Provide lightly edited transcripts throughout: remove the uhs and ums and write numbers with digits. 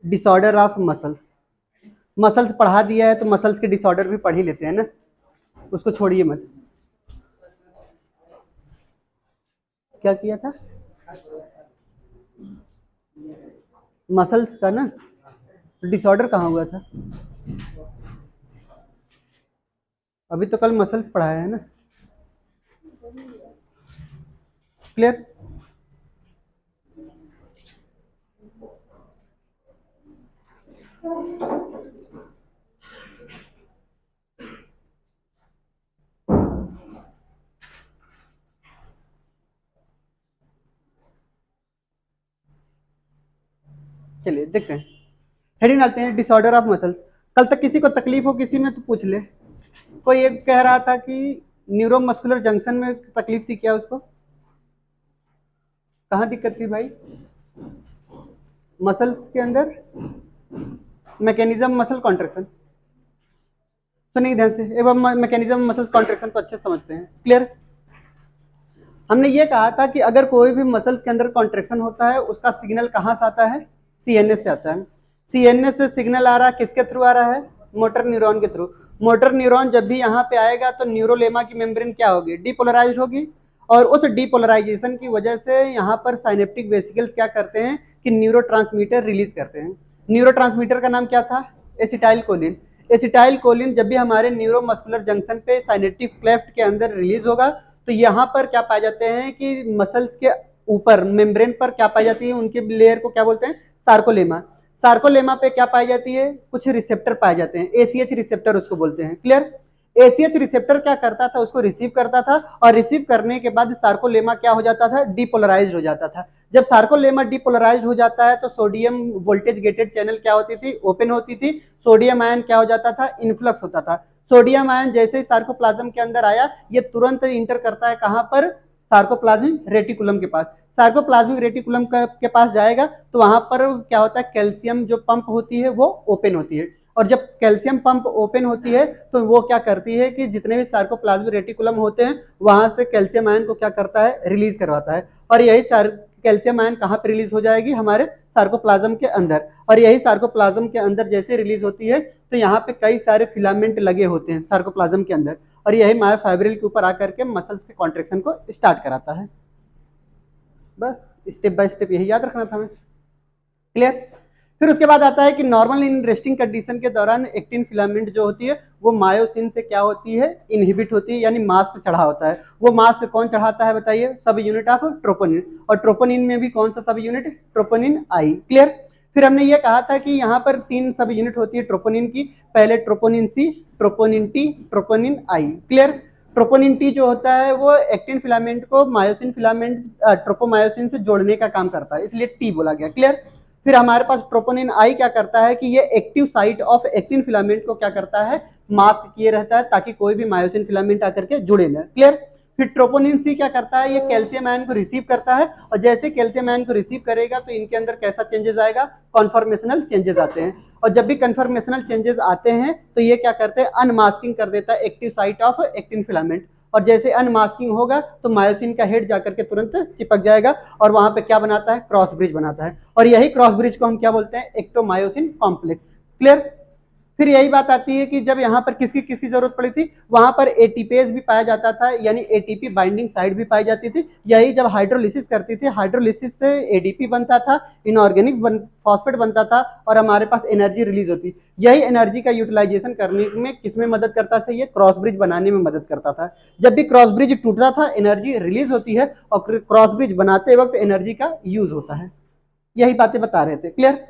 Disorder of muscles. Muscles पढ़ा दिया है तो मसल्स के डिसऑर्डर भी पढ़ ही लेते हैं ना, उसको छोड़िए मत। क्या किया था मसल्स का ना, डिसऑर्डर कहाँ हुआ था? अभी तो कल मसल्स पढ़ाया है ना। क्लियर? चलिए देखते हैं, हेडिंग डालते हैं डिसऑर्डर ऑफ मसल्स। कल तक किसी को तकलीफ हो किसी में तो पूछ ले। कोई एक कह रहा था कि न्यूरोमस्कुलर जंक्शन में तकलीफ थी, क्या उसको कहाँ दिक्कत थी भाई? मसल्स के अंदर मैकेनिज्म मसल कॉन्ट्रेक्शन। सुनिए ध्यान से, एक बार मैकेनिज्म मसल कॉन्ट्रेक्शन को अच्छे से समझते हैं। क्लियर? हमने ये कहा था कि अगर कोई भी मसल्स के अंदर कॉन्ट्रेक्शन होता है उसका सिग्नल कहाँ से आता है? सीएनएस से आता है। सीएनएस से सिग्नल आ रहा है, किसके थ्रू आ रहा है? मोटर न्यूरॉन के थ्रू। मोटर न्यूरॉन जब भी यहाँ पे आएगा तो न्यूरोलेमा की मेम्ब्रेन क्या होगी? डीपोलराइज होगी, और उस डीपोलराइजेशन की वजह से यहाँ पर साइनेप्टिक वेसिकल्स क्या करते हैं कि न्यूरोट्रांसमीटर रिलीज करते हैं। न्यूरोट्रांसमीटर का नाम क्या था? Acetyl choline. एसिटाइल कोलिन जब भी हमारे न्यूरोमस्कुलर जंक्शन पे साइनेप्टिक क्लेफ्ट के अंदर रिलीज होगा तो यहाँ पर क्या पाए जाते हैं कि मसल्स के ऊपर मेम्ब्रेन पर क्या पाई जाती है, उनके लेयर को क्या बोलते हैं? सार्कोलेमा। सार्कोलेमा पे क्या पाई जाती है? कुछ रिसेप्टर पाए जाते हैं, एसीएच रिसेप्टर उसको बोलते हैं। क्लियर? एसीएच रिसेप्टर क्या करता था? उसको रिसीव करता था, और रिसीव करने के बाद सार्कोलेमा क्या हो जाता था? डिपोलराइज हो जाता था। जब सार्कोलेमा डिपोलराइज हो जाता है तो सोडियम वोल्टेज गेटेड चैनल क्या होती थी? ओपन होती थी। सोडियम आयन क्या हो जाता था? इन्फ्लक्स होता था। सोडियम आयन जैसे ही सार्कोप्लाज्म के अंदर आया, ये तुरंत इंटर करता है कहां पर? सार्कोप्लाज्मिक रेटिकुलम के पास। सार्कोप्लाज्मिक रेटिकुलम के पास जाएगा तो वहां पर क्या होता है? कैल्शियम जो पंप होती है वो ओपन होती है, और जब कैल्शियम पंप ओपन होती है तो वो क्या करती है कि जितने भी सार्कोप्लाज्मिक रेटिकुलम होते हैं वहां से कैल्शियम आयन को क्या करता है? रिलीज करवाता है। और यही कैल्शियम आयन कहाँ पे रिलीज हो जाएगी? हमारे सार्कोप्लाज्म के अंदर। और यही सार्कोप्लाज्म के अंदर जैसे रिलीज होती है तो यहाँ पे कई सारे फिलामेंट लगे होते हैं सार्कोप्लाज्म के अंदर, और यही मायोफाइब्रिल के ऊपर आकर के मसल्स के कॉन्ट्रेक्शन को स्टार्ट कराता है। बस स्टेप बाय स्टेप यही याद रखना था हमें। क्लियर? फिर उसके बाद आता है कि नॉर्मल इन रेस्टिंग कंडीशन के दौरान एक्टिन फिलामेंट जो होती है वो मायोसिन से क्या होती है? इनहिबिट होती है, यानी मास्क चढ़ा होता है। वो मास्क कौन चढ़ाता है बताइए? सब यूनिट ऑफ ट्रोपोनिन। और ट्रोपोनिन में भी कौन सा सब यूनिट? Troponin I. क्लियर? फिर हमने ये कहा था कि यहाँ पर 3 सब यूनिट होती है ट्रोपोनिन की। पहले troponin C, troponin T, troponin I. Clear? Troponin T जो होता है वो एक्टिन फिलामेंट को मायोसिन फिलामेंट ट्रोपोमायोसिन से जोड़ने का काम करता है, इसलिए टी बोला गया। क्लियर? फिर हमारे पास ट्रोपोनिन आई क्या करता है कि ये active site of actin filament को क्या करता है? मास्क किए रहता है ताकि कोई भी मायोसिन फिलामेंट आकर के जुड़े ना। क्लियर? फिर ट्रोपोनिन सी क्या करता है? ये कैल्शियम आयन को रिसीव करता है, और जैसे कैल्शियम आयन को रिसीव करेगा तो इनके अंदर कैसा चेंजेस आएगा? कॉन्फॉर्मेशनल चेंजेस आते हैं। और जब भी कन्फॉर्मेशनल चेंजेस आते हैं तो ये क्या करते हैं? अनमास्किंग कर देता है active site of actin filament, और जैसे अनमास्किंग होगा तो मायोसिन का हेड जाकर के तुरंत चिपक जाएगा, और वहां पे क्या बनाता है? क्रॉस ब्रिज बनाता है, और यही क्रॉस ब्रिज को हम क्या बोलते हैं? एक्टोमायोसिन कॉम्प्लेक्स। क्लियर? फिर यही बात आती है कि जब यहाँ पर किसकी किसकी जरूरत पड़ी थी? वहां पर एटीपेज भी पाया जाता था, यानी एटीपी बाइंडिंग साइट भी पाई जाती थी। यही जब हाइड्रोलिसिस करती थी, हाइड्रोलिसिस से एडीपी बनता था, इनऑर्गेनिक फॉस्फेट बनता था, और हमारे पास एनर्जी रिलीज होती। यही एनर्जी का यूटिलाइजेशन करने में किसमें मदद करता था? ये क्रॉस ब्रिज बनाने में मदद करता था। जब भी क्रॉस ब्रिज टूटता था एनर्जी रिलीज होती है, और क्रॉस ब्रिज बनाते वक्त एनर्जी का यूज होता है। यही बातें बता रहे थे। क्लियर?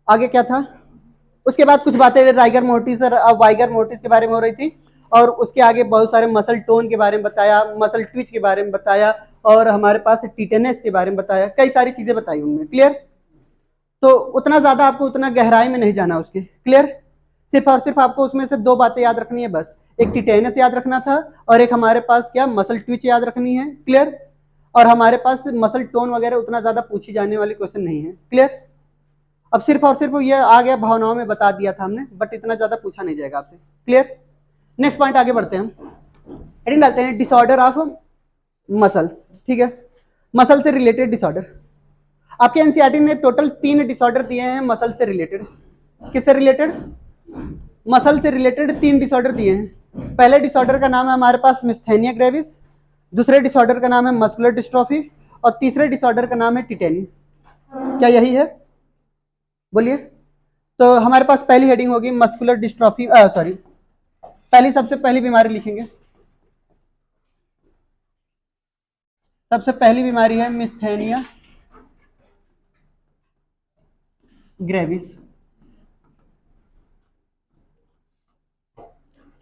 आगे क्या था? उसके बाद कुछ बातें राइगर मोर्टिस और वाइगर मोर्टिस के बारे में हो रही थी, और उसके आगे बहुत सारे मसल टोन के बारे में बताया, मसल ट्विच के बारे में बताया, और हमारे पास टिटेनस के बारे में बताया, कई सारी चीजें बताई उनमें। क्लियर? तो उतना ज्यादा आपको उतना गहराई में नहीं जाना उसके। क्लियर? सिर्फ और सिर्फ आपको उसमें से 2 बातें याद रखनी है बस। एक टिटेनस याद रखना था, और एक हमारे पास क्या? मसल ट्विच याद रखनी है। क्लियर? और हमारे पास मसल टोन वगैरह उतना ज्यादा पूछी जाने वाली क्वेश्चन नहीं है। क्लियर? अब सिर्फ और सिर्फ ये आ गया, भावनाओं में बता दिया था हमने, बट इतना ज्यादा पूछा नहीं जाएगा आपसे। क्लियर? नेक्स्ट पॉइंट आगे बढ़ते हैं हम। हेडिंग डालते हैं डिसऑर्डर ऑफ मसल्स। ठीक है? मसल से रिलेटेड डिसऑर्डर। आपके एनसीईआरटी ने टोटल 3 डिसऑर्डर दिए हैं मसल से रिलेटेड। किससे रिलेटेड? मसल से रिलेटेड 3 डिसऑर्डर दिए हैं। पहले डिसऑर्डर का नाम है हमारे पास मिस्थेनिया ग्रेविस, दूसरे डिसऑर्डर का नाम है मस्कुलर डिस्ट्रॉफी, और तीसरे डिसऑर्डर का नाम है टिटेनी। क्या यही है? बोलिए। तो हमारे पास पहली हेडिंग होगी मस्कुलर डिस्ट्रॉफी, सॉरी, पहली सबसे पहली बीमारी लिखेंगे। सबसे पहली बीमारी है मिस्थेनिया ग्रेविस।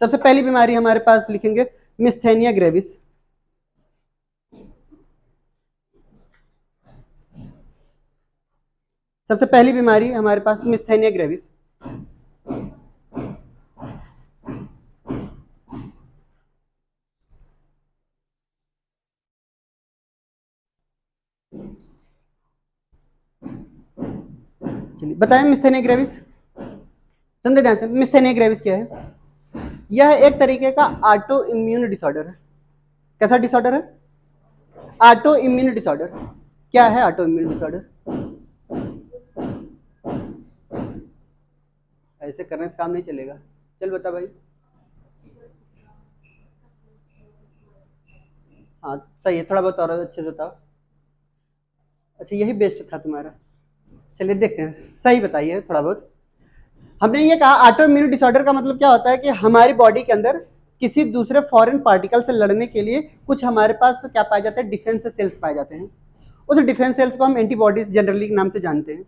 सबसे पहली बीमारी हमारे पास लिखेंगे मिस्थेनिया ग्रेविस। सबसे पहली बीमारी हमारे पास मिस्थेनिया ग्रेविस। चलिए बताएं मिस्थेनिया ग्रेविस। सुनते ध्यान से, मिस्थेनिया ग्रेविस क्या है? यह एक तरीके का ऑटो इम्यून डिसऑर्डर है। कैसा डिसऑर्डर है? Auto immune disorder. क्या है ऑटो इम्यून डिसऑर्डर? ऐसे करने से काम नहीं चलेगा। चल बता भाई। हाँ सही है, थोड़ा बहुत और अच्छे से बताओ। अच्छा यही बेस्ट था तुम्हारा। चलिए देखते हैं, सही बताइए थोड़ा बहुत। हमने ये कहा ऑटो इम्यून डिसऑर्डर का मतलब क्या होता है कि हमारी बॉडी के अंदर किसी दूसरे फॉरेन पार्टिकल से लड़ने के लिए कुछ हमारे पास क्या पाए जाते हैं? डिफेंस सेल्स पाए जाते हैं। उस डिफेंस सेल्स को हम एंटीबॉडीज जनरली नाम से जानते हैं।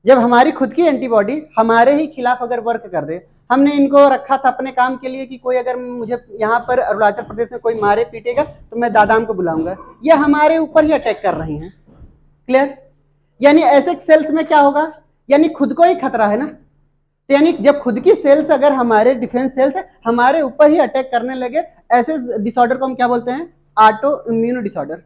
जब हमारी खुद की एंटीबॉडी हमारे ही खिलाफ अगर वर्क कर दे, हमने इनको रखा था अपने काम के लिए कि कोई अगर मुझे यहाँ पर अरुणाचल प्रदेश में कोई मारे पीटेगा तो मैं दादाम को बुलाऊंगा, ये हमारे ऊपर ही अटैक कर रही हैं। क्लियर? यानी ऐसे सेल्स में क्या होगा? यानी खुद को ही खतरा है ना। तो यानी जब खुद की सेल्स अगर हमारे डिफेंस सेल्स हमारे ऊपर ही अटैक करने लगे, ऐसे डिसऑर्डर को हम क्या बोलते हैं? Auto immune disorder.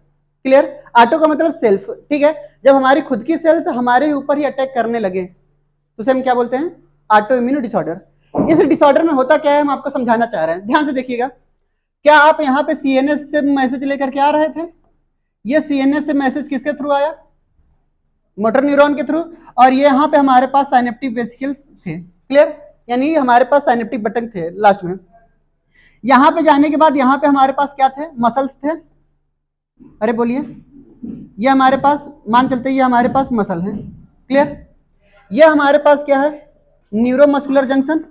Clear? Auto का मतलब सेल्फ, ठीक है। जब हमारी खुद की सेल्स हमारे ऊपर ही अटैक करने लगे तो उसे हम क्या बोलते हैं? Auto immune disorder. इस डिसऑर्डर में होता क्या है हम आपको समझाना चाह रहे हैं, ध्यान से देखिएगा। क्या आप यहाँ पे सीएनएस से मैसेज लेकर के आ रहे थे? ये सीएनएस से मैसेज किसके थ्रू आया? मोटर न्यूरॉन के थ्रू। और ये यहाँ पे हमारे पास साइनेप्टिक वेसिकल्स थे। क्लियर? यानी हमारे पास साइनेप्टिक बटन थे लास्ट में। यहाँ पे जाने के बाद यहाँ पे हमारे पास क्या थे? मसल्स थे। अरे बोलिए। ये हमारे पास मान चलते ये हमारे पास मसल है। क्लियर? ये हमारे पास क्या है? Neuromuscular junction.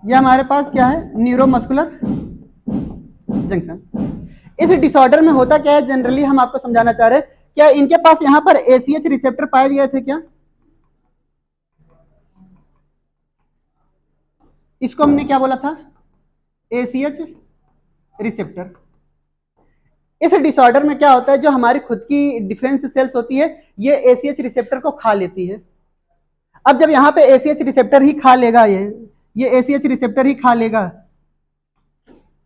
ये हमारे पास क्या है? Neuromuscular junction. इस डिसऑर्डर में होता क्या है जनरली हम आपको समझाना चाह रहे हैं। क्या इनके पास यहाँ पर एसीएच रिसेप्टर पाए गए थे क्या? इसको हमने क्या बोला था? ACH receptor. इस डिसऑर्डर में क्या होता है, जो हमारी खुद की डिफेंस सेल्स होती है ये एसीएच रिसेप्टर को खा लेती है। अब जब यहाँ पे एसीएच रिसेप्टर ही खा लेगा, ये एसीएच रिसेप्टर ही खा लेगा।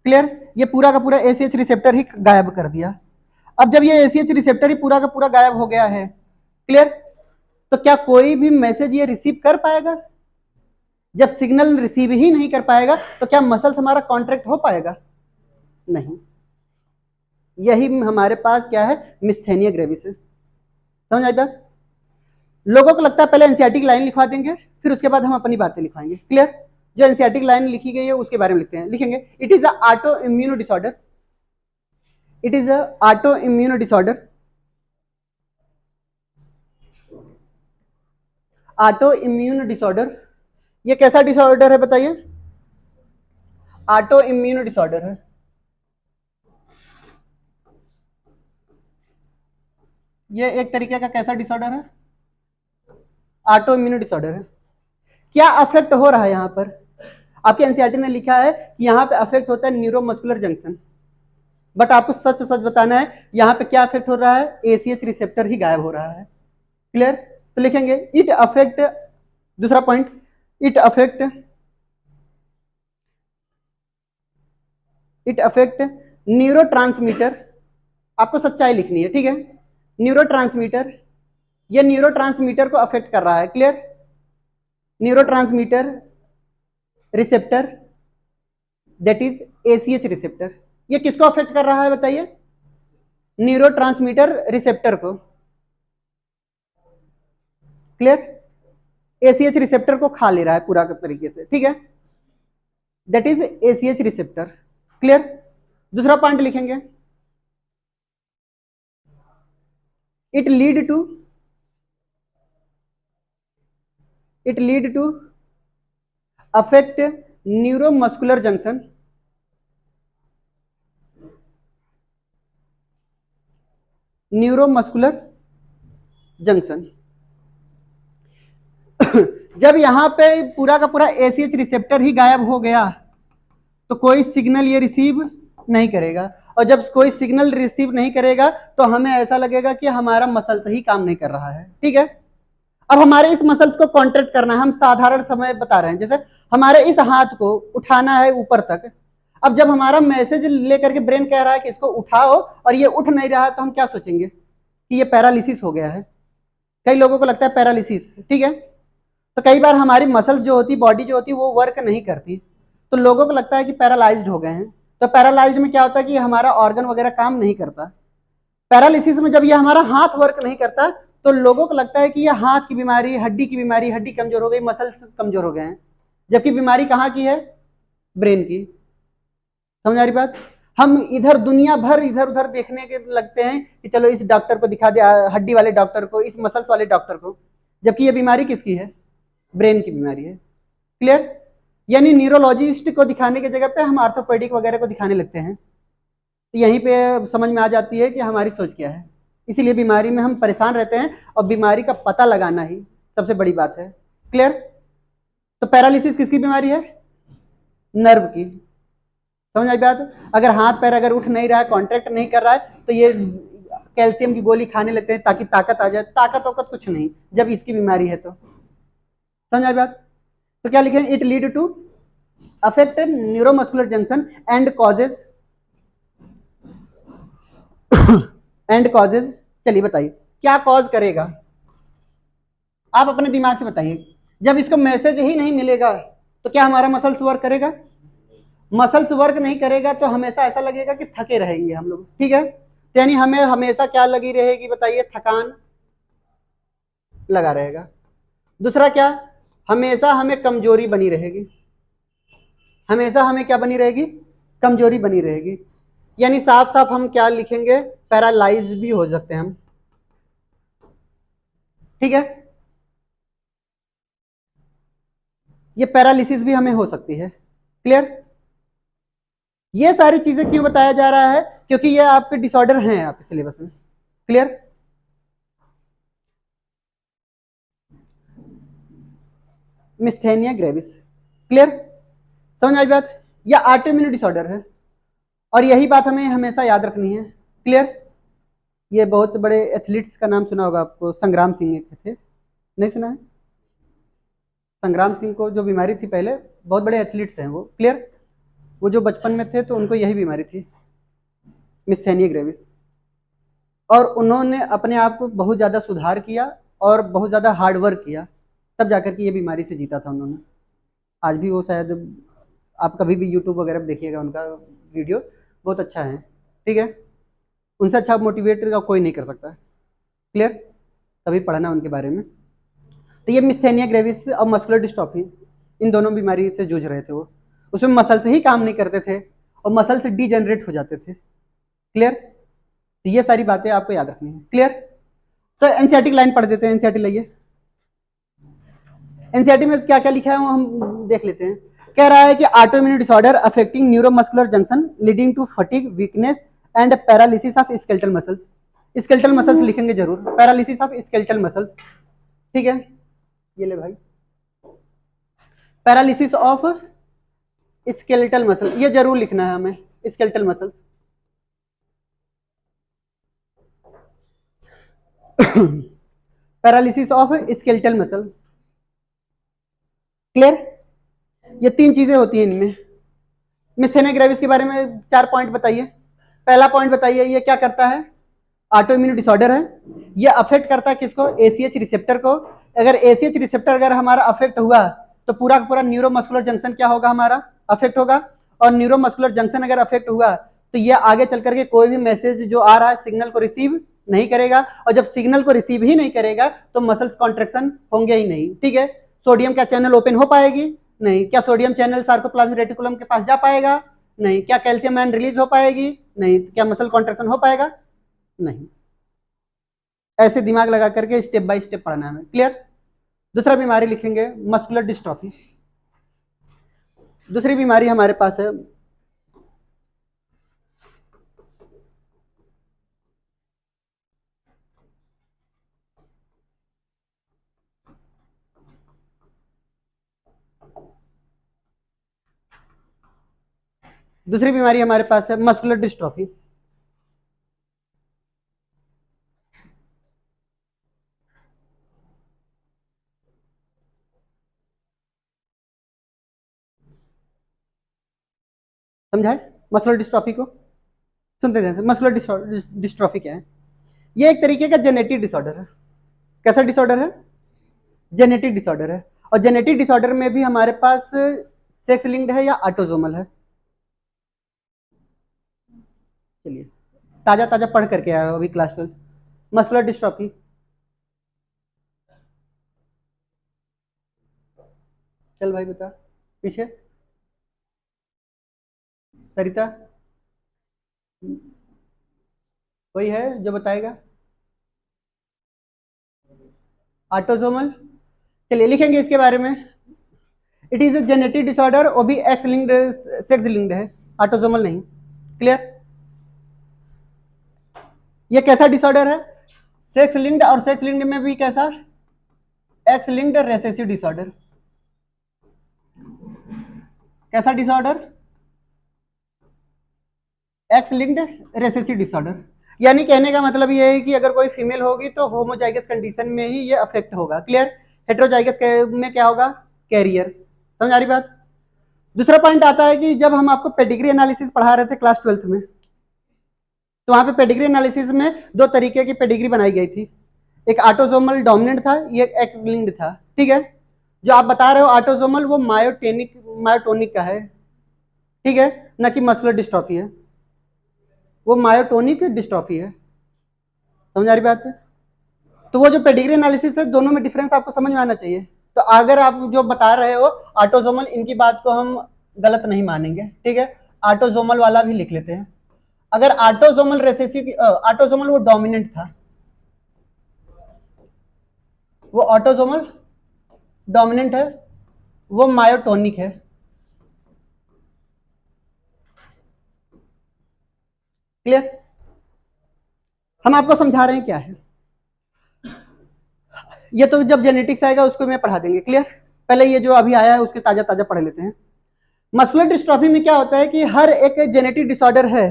क्लियर? ये पूरा का पूरा एसीएच रिसेप्टर ही गायब कर दिया। अब जब ये एसीएच रिसेप्टर ही पूरा का पूरा गायब हो गया है, क्लियर, तो क्या कोई भी मैसेज ये रिसीव कर पाएगा? जब सिग्नल रिसीव ही नहीं कर पाएगा तो क्या मसल्स हमारा कॉन्ट्रैक्ट हो पाएगा? नहीं। यही हमारे पास क्या है? मिस्थेनिया ग्रेविस है। समझ आई बात? लोगों को लगता है पहले एनसीईआरटी की लाइन लिखवा देंगे फिर उसके बाद हम अपनी बातें लिखवाएंगे। क्लियर? जो एनसीईआरटी की लाइन लिखी गई है उसके बारे में लिखते हैं, लिखेंगे it is a auto immune disorder. It is a auto immune disorder. Auto immune disorder. ये कैसा डिसऑर्डर है बताइए? ऑटो इम्यून डिसऑर्डर है। ये एक तरीके का कैसा डिसऑर्डर है? ऑटो इम्यून डिसऑर्डर है। क्या अफेक्ट हो रहा है यहाँ पर? आपके एनसीईआरटी ने लिखा है कि यहाँ पे अफेक्ट होता है न्यूरोमस्कुलर जंक्शन, बट आपको सच सच बताना है यहाँ पे क्या अफेक्ट हो रहा है? एसीएच रिसेप्टर ही गायब हो रहा है। क्लियर? तो लिखेंगे इट अफेक्ट, दूसरा पॉइंट, इट अफेक्ट न्यूरोट्रांसमीटर। आपको सच्चाई लिखनी है, ठीक है। न्यूरोट्रांसमीटर, ये न्यूरोट्रांसमीटर को अफेक्ट कर रहा है। Clear? Neurotransmitter receptor that is ACh receptor. ये किसको अफेक्ट कर रहा है बताइए? न्यूरोट्रांसमीटर रिसेप्टर को। क्लियर? एसीएच रिसेप्टर को खा ले रहा है पूरा तरीके से, ठीक है, that is ACh receptor. Clear? दूसरा पॉइंट लिखेंगे, it lead to affect neuromuscular junction, जब यहां पे पूरा का पूरा एसीएच रिसेप्टर ही गायब हो गया तो कोई सिग्नल ये रिसीव नहीं करेगा, और जब कोई सिग्नल रिसीव नहीं करेगा तो हमें ऐसा लगेगा कि हमारा मसल्स ही काम नहीं कर रहा है, ठीक है। अब हमारे इस मसल्स को कॉन्ट्रैक्ट करना है, हम साधारण समय बता रहे हैं, जैसे हमारे इस हाथ को उठाना है ऊपर तक। अब जब हमारा मैसेज लेकर के ब्रेन कह रहा है कि इसको उठाओ और ये उठ नहीं रहा है, तो हम क्या सोचेंगे कि ये पैरालिसिस हो गया है। कई लोगों को लगता है पैरालिसिस, ठीक है। तो कई बार हमारी मसल्स जो होती, बॉडी जो होती, वो वर्क नहीं करती, तो लोगों को लगता है कि पैरालाइज्ड हो गए हैं। तो पैरालाइज्ड में क्या होता है कि हमारा ऑर्गन वगैरह काम नहीं करता। पैरालिसिस में जब ये हमारा हाथ वर्क नहीं करता तो लोगों को लगता है कि ये हाथ की बीमारी, हड्डी की बीमारी, हड्डी कमजोर हो गई, मसल्स कमजोर हो गए हैं, जबकि बीमारी कहाँ की है? ब्रेन की। समझ आ रही बात? हम इधर दुनिया भर इधर उधर देखने के लगते हैं कि चलो इस डॉक्टर को दिखा दे, हड्डी वाले डॉक्टर को, इस मसल्स वाले डॉक्टर को, जबकि ये बीमारी किसकी है? ब्रेन की बीमारी है। क्लियर? यानी न्यूरोलॉजिस्ट को दिखाने की जगह पे हम ऑर्थोपेडिक वगैरह को दिखाने लगते हैं। तो यहीं पे समझ में आ जाती है कि हमारी सोच क्या है। इसीलिए बीमारी में हम परेशान रहते हैं, और बीमारी का पता लगाना ही सबसे बड़ी बात है। क्लियर? तो पैरालिसिस किसकी बीमारी है? नर्व की। समझ आई बात? अगर हाथ पैर अगर उठ नहीं रहा है, कॉन्ट्रैक्ट नहीं कर रहा है, तो ये कैल्शियम की गोली खाने लगते हैं ताकि ताकत आ जाए। ताकत वकत कुछ नहीं जब इसकी बीमारी है तो। समझ आई बात? तो क्या लिखें? It lead to affect neuromuscular junction and causes चलिए बताइए क्या कॉज करेगा, आप अपने दिमाग से बताइए। जब इसको मैसेज ही नहीं मिलेगा तो क्या हमारा मसल्स वर्क करेगा? मसल्स वर्क नहीं करेगा तो हमेशा ऐसा लगेगा कि थके रहेंगे हम लोग, ठीक है। तो यानी हमें हमेशा क्या लगी रहेगी बताइए? थकान लगा रहेगा। दूसरा क्या? हमेशा हमें कमजोरी बनी रहेगी। हमेशा हमें क्या बनी रहेगी? कमजोरी बनी रहेगी। यानी साफ साफ हम क्या लिखेंगे? पैरालाइज भी हो सकते हैं हम, ठीक है। ये पैरालिसिस भी हमें हो सकती है। क्लियर? ये सारी चीजें क्यों बताया जा रहा है? क्योंकि ये आपके डिसऑर्डर हैं आपके सिलेबस में। क्लियर? मिस्थेनिया ग्रेविस। क्लियर? समझ आई बात? यह ऑटोइम्यून डिसऑर्डर है, और यही बात हमें हमेशा याद रखनी है। क्लियर? ये बहुत बड़े एथलीट्स का नाम सुना होगा आपको, संग्राम सिंह थे, नहीं सुना है? संग्राम सिंह को जो बीमारी थी पहले, बहुत बड़े एथलीट्स हैं वो। क्लियर? वो जो बचपन में थे तो उनको यही बीमारी थी, मिस्थेनिया ग्रेविस, और उन्होंने अपने आप को बहुत ज़्यादा सुधार किया और बहुत ज़्यादा हार्ड वर्क किया, तब जाकर के ये बीमारी से जीता था उन्होंने। आज भी वो शायद आप कभी भी यूट्यूब वगैरह देखिएगा, उनका वीडियो बहुत अच्छा है, ठीक है। उनसे अच्छा मोटिवेट का कोई नहीं कर सकता। क्लियर? कभी पढ़ना उनके बारे में। तो ये मिस्थेनिया ग्रेविस और मस्कुलर डिस्ट्रॉफी, इन दोनों बीमारी से जूझ रहे थे वो। उसमें मसल से ही काम नहीं करते थे और मसल से डिजेनरेट हो जाते थे। क्लियर? तो ये सारी बातें आपको याद रखनी है। क्लियर? तो एनसीईआरटी की लाइन पढ़ देते हैं। एनसीईआरटी लाइए। एनसीईआरटी में क्या क्या लिखा है वो हम देख लेते हैं। कह रहा है कि autoimmune disorder affecting neuromuscular junction leading to fatigue, weakness and paralysis of skeletal muscles. Skeletal muscles लिखेंगे जरूर, पैरालिसिस ऑफ स्केलेटल मसल्स, ठीक है। ये ले भाई, पैरालिसिस ऑफ स्केलेटल मसल, ये जरूर लिखना है हमें, skeletal muscles. Paralysis of skeletal muscle. Clear? ये तीन चीजें होती हैं इनमें। मिस्थेनिया ग्रेविस के बारे में 4 पॉइंट बताइए। पहला पॉइंट बताइए, ये क्या करता है? ऑटोइम्यून डिसऑर्डर है। ये अफेक्ट करता है किसको? एसीएच रिसेप्टर को। अगर एसीएच रिसेप्टर अगर हमारा अफेक्ट हुआ तो पूरा का पूरा न्यूरोमस्कुलर जंक्शन क्या होगा? हमारा अफेक्ट होगा। और न्यूरोमस्कुलर जंक्शन अगर अफेक्ट हुआ तो ये आगे चल करके कोई भी मैसेज जो आ रहा है सिग्नल को रिसीव नहीं करेगा, और जब सिग्नल को रिसीव ही नहीं करेगा तो मसल्स कॉन्ट्रेक्शन होंगे ही नहीं। ठीक है, सोडियम क्या चैनल ओपन हो पाएगी? नहीं। क्या सोडियम चैनल सार्कोप्लाज्मिक रेटिकुलम के पास जा पाएगा? नहीं। क्या कैल्शियम आयन रिलीज हो पाएगी? नहीं। क्या मसल कॉन्ट्रेक्शन हो पाएगा? नहीं। ऐसे दिमाग लगा करके स्टेप बाय स्टेप पढ़ना है। क्लियर? दूसरा बीमारी लिखेंगे मस्कुलर डिस्ट्रॉफी। दूसरी बीमारी हमारे पास है हमारे पास है मस्कुलर डिस्ट्रॉफी। समझाए मस्कुलर डिस्ट्रॉफी को? सुनते थे। मस्कुलर डिस्ट्रॉफी क्या है? ये एक तरीके का जेनेटिक डिसऑर्डर है। कैसा डिसऑर्डर है? जेनेटिक डिसऑर्डर है। और जेनेटिक डिसऑर्डर में भी हमारे पास सेक्स लिंक्ड है या ऑटोसोमल है? चलिए ताजा ताजा पढ़ करके आया अभी क्लास 12 मस्कुलर डिस्ट्रॉफी। चल भाई बता पीछे। सरिता कोई है जो बताएगा? ऑटोसोमल। चलिए लिखेंगे इसके बारे में। It is a genetic disorder, वो भी एक्स लिंक्ड सेक्स लिंक्ड है, ऑटोसोमल नहीं। क्लियर? ये कैसा डिसऑर्डर है? सेक्स लिंक्ड, और सेक्स लिंक्ड में भी कैसा? X linked recessive disorder. कैसा disorder? X linked recessive disorder. यानी कहने का मतलब ये है कि अगर कोई फीमेल होगी तो होमोजाइगस कंडीशन में ही ये अफेक्ट होगा। क्लियर? हेट्रोजाइगस में क्या होगा? कैरियर। समझ आ रही बात? दूसरा पॉइंट आता है कि जब हम आपको पेडिग्री एनालिसिस पढ़ा रहे थे क्लास 12 में, तो वहां पे पेडिग्री एनालिसिस में दो तरीके की पेडिग्री बनाई गई थी। एक ऑटोसोमल डोमिनेंट था, ये एक्स लिंक्ड था। ठीक है, जो आप बता रहे हो ऑटोसोमल वो मायोटोनिक का है। ठीक है, न कि मस्कुलर डिस्ट्रॉफी है, वो मायोटोनिक डिस्ट्रॉफी है। समझ आ रही बात है? तो वो जो पेडिग्री एनालिसिस है दोनों में डिफरेंस आपको समझ में आना चाहिए। तो अगर आप जो बता रहे हो ऑटोसोमल, इनकी बात को हम गलत नहीं मानेंगे। ठीक है, ऑटोसोमल वाला भी लिख लेते हैं। अगर ऑटोसोमल रेसेसिव, ऑटोसोमल वो डोमिनेंट था, वो ऑटोसोमल डोमिनेंट है, वो मायोटोनिक है। क्लियर? हम आपको समझा रहे हैं क्या है। ये तो जब जेनेटिक्स आएगा उसको मैं पढ़ा देंगे। क्लियर? पहले ये जो अभी आया है उसके ताजा ताजा पढ़ लेते हैं। मस्कुलर डिस्ट्रॉफी में क्या होता है कि हर एक जेनेटिक डिसऑर्डर है,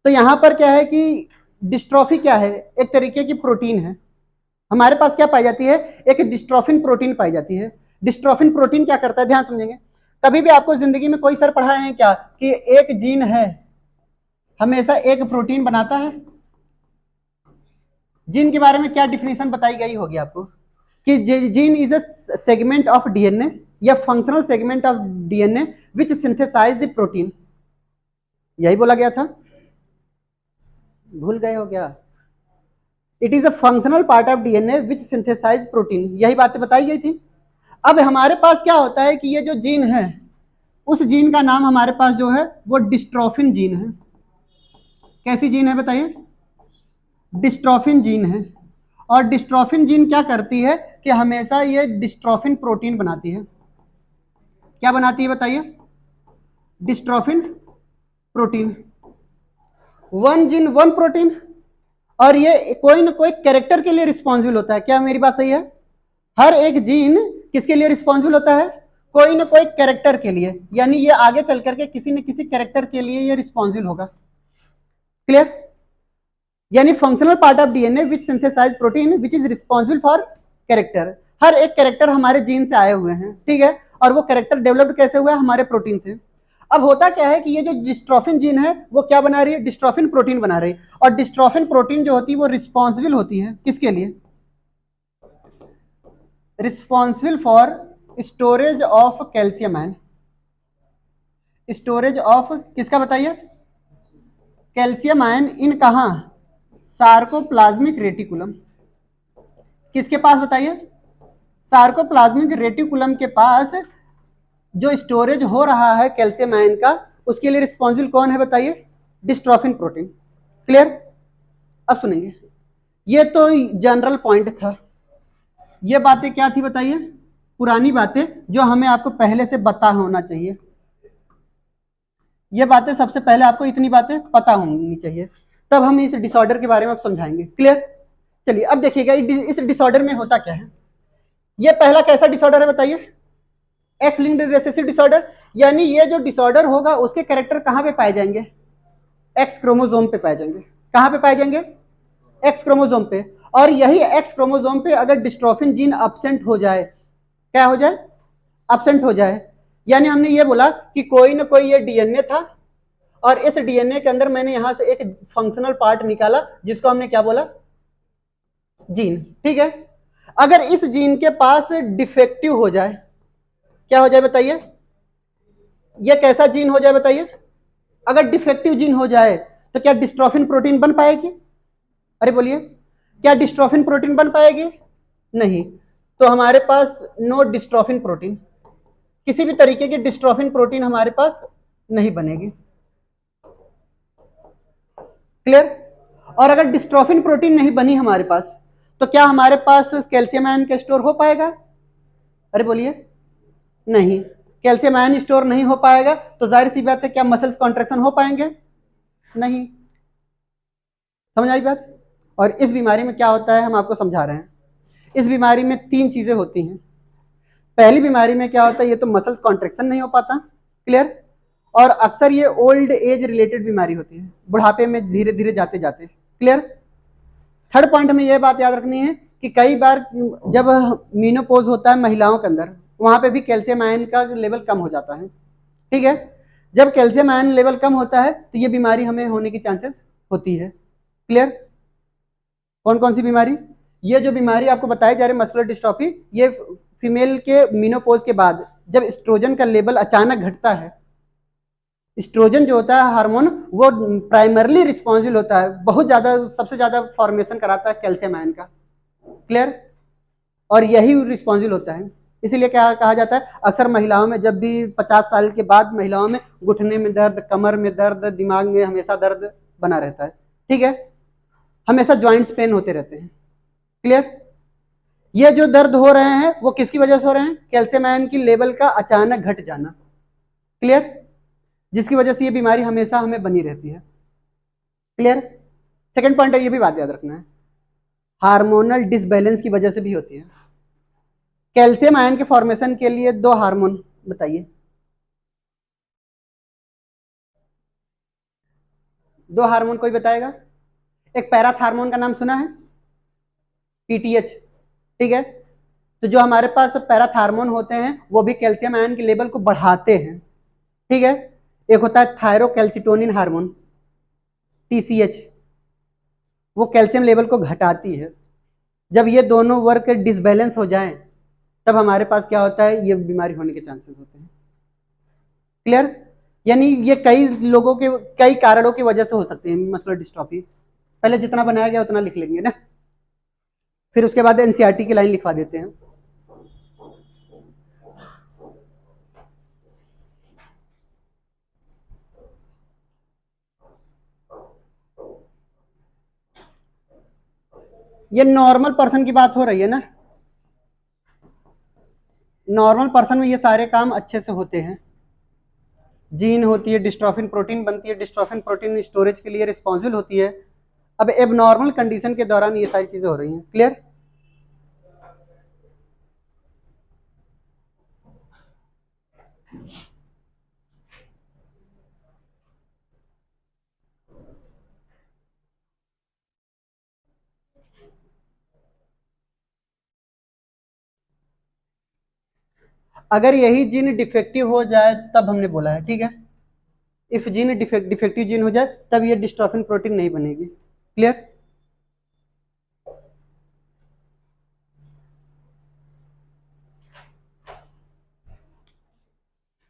तो यहां पर क्या है कि डिस्ट्रॉफी क्या है? एक तरीके की प्रोटीन है। हमारे पास क्या पाई जाती है? एक डिस्ट्रोफिन प्रोटीन पाई जाती है। डिस्ट्रोफिन प्रोटीन क्या करता है? ध्यान समझेंगे। कभी भी आपको जिंदगी में कोई सर पढ़ाए हैं क्या कि एक जीन है हमेशा एक प्रोटीन बनाता है? जीन के बारे में क्या डिफिनेशन बताई गई होगी आपको कि gene is a segment of DNA या functional segment of DNA which synthesize the protein. यही बोला गया था, भूल गए हो क्या? It is a functional part of DNA which synthesize protein, यही बातें बताई गई थी। अब हमारे पास क्या होता है कि ये जो जीन है, उस जीन का नाम हमारे पास जो है वो डिस्ट्रोफिन जीन है। कैसी जीन है बताइए? डिस्ट्रोफिन जीन है। और डिस्ट्रोफिन जीन क्या करती है कि हमेशा ये डिस्ट्रोफिन प्रोटीन बनाती है। क्या बनाती है बताइए? Dystrophin protein. One gene one protein, और ये कोई ना कोई कैरेक्टर के लिए रिस्पॉन्सिबल होता है। क्या मेरी बात सही है? हर एक जीन किसके लिए रिस्पॉन्सिबल होता है? कोई ना कोई कैरेक्टर के लिए, यानी ये आगे चल करके किसी न किसी कैरेक्टर के लिए ये रिस्पॉन्सिबल होगा। क्लियर? यानी functional part of DNA which synthesize protein which is responsible for character. हर एक कैरेक्टर हमारे जीन से आए हुए हैं। ठीक है, और वो कैरेक्टर डेवलप्ड कैसे हुआ है? हमारे प्रोटीन से। अब होता क्या है कि ये जो डिस्ट्रोफिन जीन है वो क्या बना रही है? डिस्ट्रोफिन प्रोटीन बना रही है। और डिस्ट्रोफिन प्रोटीन जो होती है वो रिस्पॉन्सिबल होती है किसके लिए? Responsible for storage of calcium ion. Storage of किसका बताइए? कैल्शियम आयन इन कहाँ, सार्कोप्लाज्मिक रेटिकुलम, किसके पास बताइए, सार्कोप्लाज्मिक रेटिकुलम के पास जो स्टोरेज हो रहा है कैल्शियम आयन का, उसके लिए रिस्पॉन्सिबल कौन है बताइए, डिस्ट्रोफिन प्रोटीन। क्लियर। अब सुनेंगे, ये तो जनरल पॉइंट था, ये बातें क्या थी बताइए, पुरानी बातें जो हमें आपको पहले से पता होना चाहिए, ये बातें सबसे पहले आपको इतनी बातें पता होनी चाहिए, तब हम इस डिसऑर्डर के बारे में अब समझाएंगे। क्लियर। चलिए अब देखिएगा इस डिसऑर्डर में होता क्या है। ये पहला कैसा डिसऑर्डर है बताइए, एक्स लिंक्ड रिसेसिव डिसऑर्डर, यानी ये जो डिसऑर्डर होगा उसके कैरेक्टर कहां पे पाए जाएंगे, एक्स क्रोमोसोम पे पाए जाएंगे। कहां पे पाए जाएंगे, एक्स क्रोमोसोम पे। और यही एक्स क्रोमोसोम पे अगर डिस्ट्रोफिन जीन अब्सेंट हो जाए, क्या हो जाए, अब्सेंट हो जाए, यानी हमने ये बोला कि कोई ना कोई ये डीएनए था और इस डीएनए के अंदर मैंने यहां से एक फंक्शनल पार्ट निकाला जिसको हमने क्या बोला, जीन। ठीक है, अगर इस जीन के पास डिफेक्टिव हो जाए, क्या हो जाए बताइए, ये कैसा जीन हो जाए बताइए, अगर डिफेक्टिव जीन हो जाए तो क्या डिस्ट्रोफिन प्रोटीन बन पाएगी, अरे बोलिए, क्या डिस्ट्रोफिन प्रोटीन बन पाएगी, नहीं। तो हमारे पास नो डिस्ट्रोफिन प्रोटीन, किसी भी तरीके की डिस्ट्रोफिन प्रोटीन हमारे पास नहीं बनेगी। क्लियर। और अगर डिस्ट्रोफिन प्रोटीन नहीं बनी हमारे पास, तो क्या हमारे पास कैल्शियम आयन का स्टोर हो पाएगा, अरे बोलिए, नहीं। कैल्शियम आयन स्टोर नहीं हो पाएगा तो जाहिर सी बात है क्या मसल्स कॉन्ट्रैक्शन हो पाएंगे, नहीं। समझ आई बात। और इस बीमारी में क्या होता है हम आपको समझा रहे हैं, इस बीमारी में तीन चीजें होती हैं। पहली बीमारी में क्या होता है, ये तो मसल्स कॉन्ट्रैक्शन नहीं हो पाता। क्लियर। और अक्सर ये ओल्ड एज रिलेटेड बीमारी होती है, बुढ़ापे में धीरे धीरे जाते जाते। क्लियर। थर्ड पॉइंट में यह बात याद रखनी है कि कई बार जब मीनोपोज होता है महिलाओं के अंदर, वहां पे भी कैल्शियम आयन का लेवल कम हो जाता है। ठीक है, जब कैल्शियम आयन लेवल कम होता है तो ये बीमारी हमें होने की चांसेस होती है। क्लियर। कौन कौन सी बीमारी, ये जो बीमारी आपको बताई जा रही है मस्कुलर डिस्ट्रॉफी, ये फीमेल के मीनोपोज के बाद जब एस्ट्रोजन का लेवल अचानक घटता है, एस्ट्रोजन जो होता है हार्मोन, वो प्राइमरली रिस्पॉन्सिबल होता है, बहुत ज्यादा, सबसे ज्यादा फॉर्मेशन कराता है कैल्शियम आयन का। क्लियर। और यही रिस्पॉन्सिबल होता है, इसीलिए क्या कहा जाता है, अक्सर महिलाओं में जब भी 50 साल के बाद महिलाओं में घुटने में दर्द, कमर में दर्द, दिमाग में हमेशा दर्द बना रहता है। ठीक है, हमेशा ज्वाइंट्स पेन होते रहते हैं। क्लियर। ये जो दर्द हो रहे हैं वो किसकी वजह से हो रहे हैं, कैल्शियम आयन की लेवल का अचानक घट जाना। क्लियर, जिसकी वजह से ये बीमारी हमेशा हमें बनी रहती है। क्लियर। सेकंड पॉइंट है, ये भी बात याद रखना है, हार्मोनल डिसबैलेंस की वजह से भी होती है। कैल्शियम आयन के फॉर्मेशन के लिए दो हार्मोन बताइए, दो हार्मोन कोई बताएगा, एक पैराथ हार्मोन का नाम सुना है, पीटीएच। ठीक है, तो जो हमारे पास पैराथ हार्मोन होते हैं वो भी कैल्शियम आयन के लेवल को बढ़ाते हैं। ठीक है, एक होता है थायरोकैल्सिटोनिन हार्मोन, टीसीएच, वो कैल्शियम लेवल को घटाती है। जब ये दोनों वर्क डिसबैलेंस हो जाएं तब हमारे पास क्या होता है, ये बीमारी होने के चांसेस होते हैं। क्लियर। यानी ये कई लोगों के कई कारणों की वजह से हो सकती है मस्कुलर डिस्ट्रॉफी। पहले जितना बनाया गया उतना लिख लेंगे ना, फिर उसके बाद एनसीईआरटी की लाइन लिखवा देते हैं। ये नॉर्मल पर्सन की बात हो रही है ना, नॉर्मल पर्सन में ये सारे काम अच्छे से होते हैं, जीन होती है, डिस्ट्रोफिन प्रोटीन बनती है, डिस्ट्रोफिन प्रोटीन स्टोरेज के लिए रिस्पॉन्सिबल होती है। अब एबनॉर्मल कंडीशन के दौरान ये सारी चीजें हो रही हैं। क्लियर। अगर यही जीन डिफेक्टिव हो जाए तब हमने बोला है, ठीक है, इफ जीन डिफेक्टिव जीन हो जाए तब ये डिस्ट्रोफिन प्रोटीन नहीं बनेगी। क्लियर।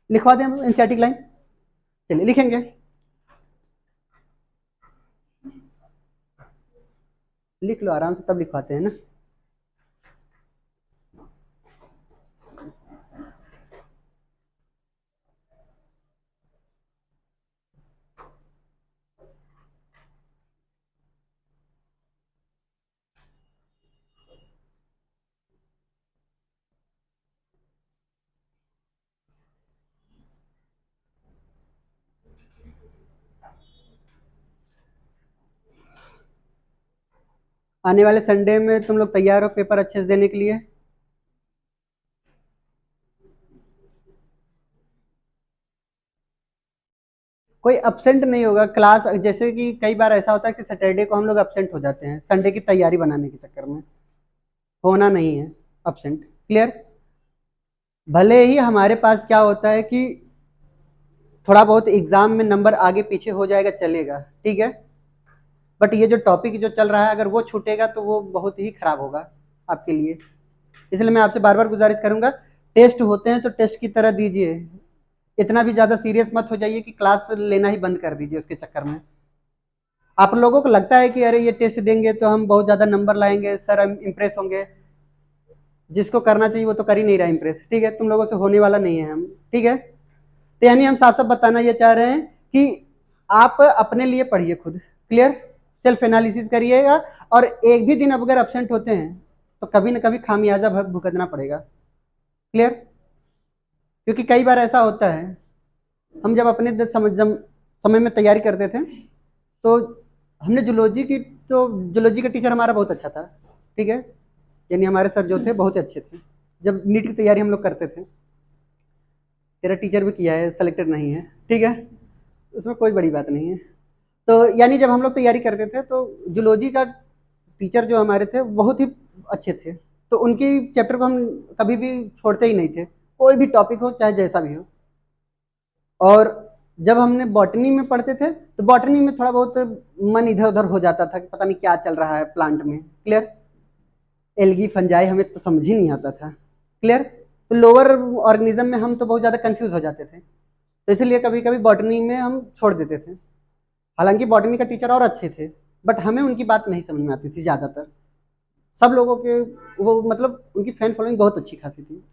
लिखवा दें एनसीईआरटी लाइन, चलिए लिखेंगे। लिख लो आराम से, तब लिखवाते हैं ना। आने वाले संडे में तुम लोग तैयार हो पेपर अच्छे से देने के लिए? कोई अपसेंट नहीं होगा क्लास, जैसे कि कई बार ऐसा होता है कि सैटरडे को हम लोग अपसेंट हो जाते हैं संडे की तैयारी बनाने के चक्कर में। होना नहीं है अपसेंट, क्लियर? भले ही हमारे पास क्या होता है कि थोड़ा बहुत एग्जाम में नंबर आगे पीछे हो जाएगा, चलेगा, ठीक है, बट ये जो टॉपिक जो चल रहा है अगर वो छूटेगा तो वो बहुत ही खराब होगा आपके लिए। इसलिए मैं आपसे बार बार गुजारिश करूंगा, टेस्ट होते हैं तो टेस्ट की तरह दीजिए, इतना भी ज्यादा सीरियस मत हो जाइए कि क्लास लेना ही बंद कर दीजिए उसके चक्कर में। आप लोगों को लगता है कि अरे ये टेस्ट देंगे तो हम बहुत ज्यादा नंबर लाएंगे, सर हम इम्प्रेस होंगे, जिसको करना चाहिए वो तो कर ही नहीं रहा इम्प्रेस, ठीक है, तुम लोगों से होने वाला नहीं है हम, ठीक है। तो यानी हम साफ साफ बताना ये चाह रहे हैं कि आप अपने लिए पढ़िए खुद, क्लियर, सेल्फ एनालिसिस करिएगा, और एक भी दिन अगर एब्सेंट होते हैं तो कभी ना कभी खामियाजा भुगतना पड़ेगा, क्लियर? क्योंकि कई बार ऐसा होता है, हम जब अपने समय में तैयारी करते थे तो हमने जूलॉजी की, तो जूलॉजी का टीचर हमारा बहुत अच्छा था, ठीक है, यानी हमारे सर जो थे बहुत अच्छे थे। जब नीट की तैयारी हम लोग करते थे, तेरा टीचर भी किया है, सेलेक्टेड नहीं है, ठीक है, उसमें कोई बड़ी बात नहीं है। तो यानी जब हम लोग तैयारी करते थे तो जूलॉजी का टीचर जो हमारे थे बहुत ही अच्छे थे, तो उनकी चैप्टर को हम कभी भी छोड़ते ही नहीं थे, कोई भी टॉपिक हो चाहे जैसा भी हो। और जब हमने बॉटनी में पढ़ते थे तो बॉटनी में थोड़ा बहुत मन इधर उधर हो जाता था कि पता नहीं क्या चल रहा है प्लांट में, क्लियर, एल्गी फंजाई हमें तो समझ ही नहीं आता था, क्लियर, तो लोअर ऑर्गेनिज्म में हम तो बहुत ज़्यादा कंफ्यूज हो जाते थे, तो इसलिए कभी कभी बॉटनी में हम छोड़ देते थे। हालांकि बॉटनी का टीचर और अच्छे थे, बट हमें उनकी बात नहीं समझ में आती थी ज़्यादातर, सब लोगों के, वो मतलब उनकी फैन फॉलोइंग बहुत अच्छी खासी थी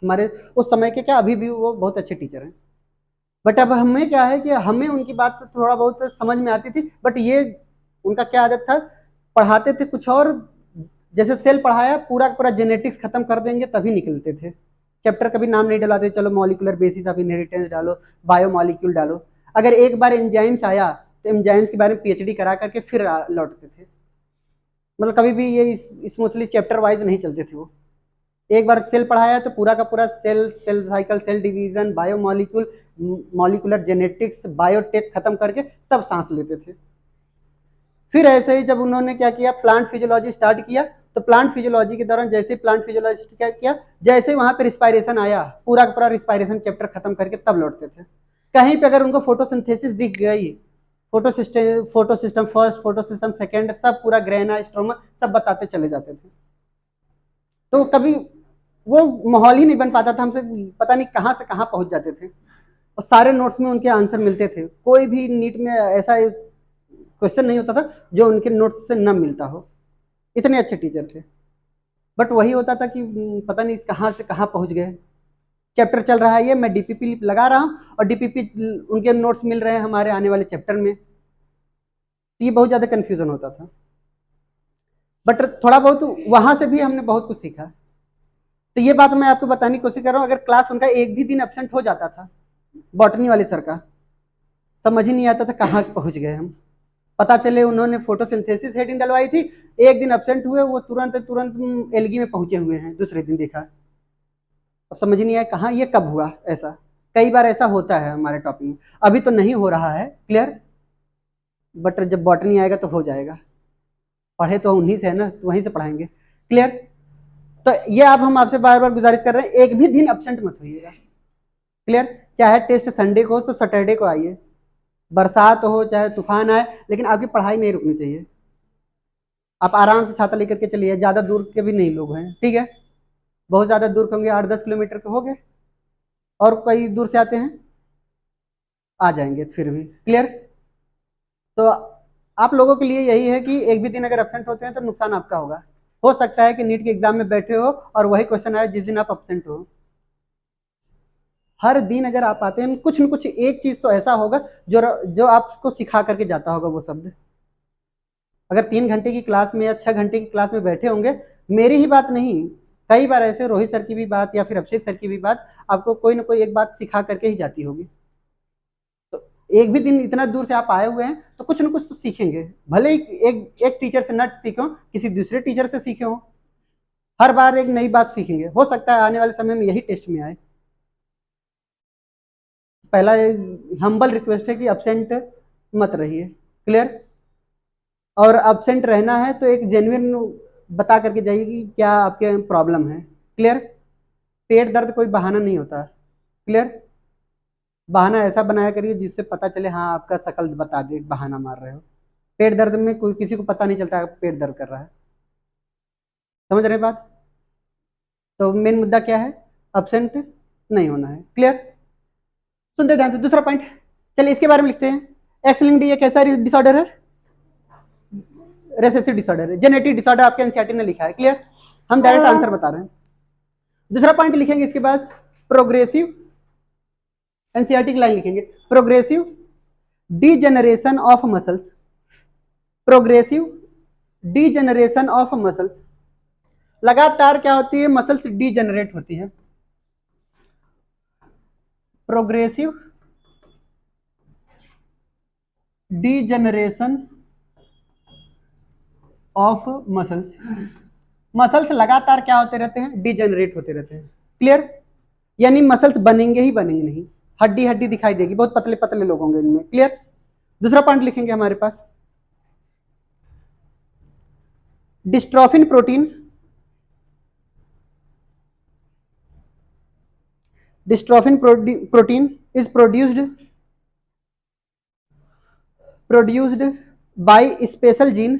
हमारे उस समय के, क्या अभी भी वो बहुत अच्छे टीचर हैं। बट अब हमें क्या है कि हमें उनकी बात तो थोड़ा बहुत समझ में आती थी, बट ये उनका क्या आदत था, पढ़ाते थे कुछ और, जैसे सेल पढ़ाया पूरा पूरा जेनेटिक्स खत्म कर देंगे तभी निकलते थे, चैप्टर कभी नाम नहीं डलाते, चलो मॉलिकुलर बेसिस ऑफ इनहेरिटेंस डालो, बायो मॉलिक्यूल डालो, अगर एक बार एंजाइम्स आया तो एंजाइम्स के बारे में पीएचडी करा करके फिर लौटते थे, मतलब कभी भी ये स्मूथली चैप्टर वाइज नहीं चलते थे वो। एक बार सेल पढ़ाया तो पूरा का पूरा cell, cell cycle, cell division, bio molecule, molecular genetics, biotech खत्म करके तब सांस लेते थे। फिर ऐसे ही जब उन्होंने क्या किया, प्लांट फिजियोलॉजी स्टार्ट किया, तो प्लांट फिजियोलॉजी के दौरान जैसे प्लांट फिजियोलॉजी क्या किया, जैसे वहां पे रिस्पायरेशन आया पूरा का पूरा रिस्पायरेशन चैप्टर खत्म करके तब लौटते थे। कहीं पे अगर उनको फोटोसिंथेसिस दिख गई, photo system first, photo system second, सब पूरा ग्रेना स्ट्रोमा सब बताते चले जाते थे। तो कभी वो माहौल ही नहीं बन पाता था, हमसे पता नहीं कहाँ से कहाँ पहुंच जाते थे, और सारे नोट्स में उनके आंसर मिलते थे, कोई भी नीट में ऐसा क्वेश्चन नहीं होता था जो उनके नोट्स से न मिलता हो, इतने अच्छे टीचर थे। बट वही होता था कि पता नहीं कहाँ से कहाँ पहुंच गए, चैप्टर चल रहा है ये, मैं डीपीपी लगा रहा हूँ और डीपीपी उनके नोट्स मिल रहे हैं हमारे आने वाले चैप्टर में, तो ये बहुत ज़्यादा कन्फ्यूजन होता था। बट थोड़ा बहुत वहां से भी हमने बहुत कुछ सीखा। तो ये बात मैं आपको बताने की कोशिश कर रहा हूँ, अगर क्लास उनका एक भी दिन एब्सेंट हो जाता था, बॉटनी वाले सर का, समझ ही नहीं आता था कहाँ पहुंच गए हम। पता चले उन्होंने फोटोसिंथेसिस हेडिंग डलवाई थी, एक दिन एब्सेंट हुए, वो तुरंत तुरंत एलगी में पहुंचे हुए हैं, दूसरे दिन देखा, अब समझ नहीं आया कहाँ ये कब हुआ, ऐसा कई बार ऐसा होता है हमारे टॉपिक में। अभी तो नहीं हो रहा है, क्लियर, बट जब बॉटनी आएगा तो हो जाएगा, पढ़े तो उन्हीं से है ना, तो वहीं से पढ़ाएंगे, क्लियर। तो ये आप हम आपसे बार बार गुजारिश कर रहे हैं, एक भी दिन एब्सेंट मत होइएगा, क्लियर, चाहे टेस्ट संडे को हो तो सैटरडे को आइए, बरसात हो चाहे तूफान आए, लेकिन आपकी पढ़ाई नहीं रुकनी चाहिए। आप आराम से छाता लेकर के चलिए, ज्यादा दूर के भी नहीं लोग हैं, ठीक है, बहुत ज्यादा दूर के होंगे, 8-10 किलोमीटर के हो गए, और कई दूर से आते हैं, आ जाएंगे फिर भी, क्लियर। तो आप लोगों के लिए यही है कि एक भी दिन अगर एब्सेंट होते हैं तो नुकसान आपका होगा। हो सकता है कि नीट के एग्जाम में बैठे हो और वही क्वेश्चन आए जिस दिन आप एब्सेंट हो। हर दिन अगर आप आते हैं कुछ न कुछ एक चीज तो ऐसा होगा जो जो आपको सिखा करके जाता होगा वो शब्द। अगर 3 घंटे की क्लास में या 6 घंटे की क्लास में बैठे होंगे, मेरी ही बात नहीं, कई बार ऐसे रोहित सर की भी बात या फिर अभिषेक सर की भी बात आपको कोई ना कोई एक बात सिखा करके ही जाती होगी। तो एक भी दिन इतना दूर से आप आए हुए हैं तो कुछ ना कुछ तो सीखेंगे, भले ही एक टीचर से न सीखो, किसी दूसरे टीचर से सीखे हो। हर बार एक नई बात सीखेंगे, हो सकता है आने वाले समय में यही टेस्ट में आए। पहला हम्बल रिक्वेस्ट है कि अब्सेंट मत रहिए, क्लियर। और अब्सेंट रहना है तो एक जेन्युइन बता करके जाइए कि क्या आपके प्रॉब्लम है, क्लियर। पेट दर्द कोई बहाना नहीं होता, क्लियर। बहाना ऐसा बनाया करिए जिससे पता चले हाँ आपका शकल बता दे बहाना मार रहे हो। पेट दर्द में कोई किसी को पता नहीं चलता पेट दर्द कर रहा है, समझ रहे बात। तो मेन मुद्दा क्या है, अब्सेंट नहीं होना है, क्लियर। सुनते ध्यान से दूसरा पॉइंट, चलिए इसके बारे में लिखते हैं। एक्स लिंक्ड ये कैसा डिसऑर्डर है, रेसेसिव डिसऑर्डर है, जेनेटिक डिसऑर्डर आपके एनसीईआरटी ने लिखा है, क्लियर। हम डायरेक्ट आंसर बता रहे हैं। दूसरा पॉइंट लिखेंगे इसके बाद, प्रोग्रेसिव, एनसीईआरटी की लाइन लिखेंगे, progressive degeneration of muscles, progressive degeneration of muscles. लगातार क्या होती है, मसल्स डीजेनरेट होती है। Progressive degeneration of muscles, muscles लगातार क्या होते रहते हैं, डीजेनरेट होते रहते हैं, क्लियर। यानी मसल्स बनेंगे ही बनेंगे नहीं, हड्डी हड्डी दिखाई देगी, बहुत पतले पतले लोग होंगे इनमें, क्लियर। दूसरा पॉइंट लिखेंगे हमारे पास, dystrophin protein, dystrophin protein is produced by special gene,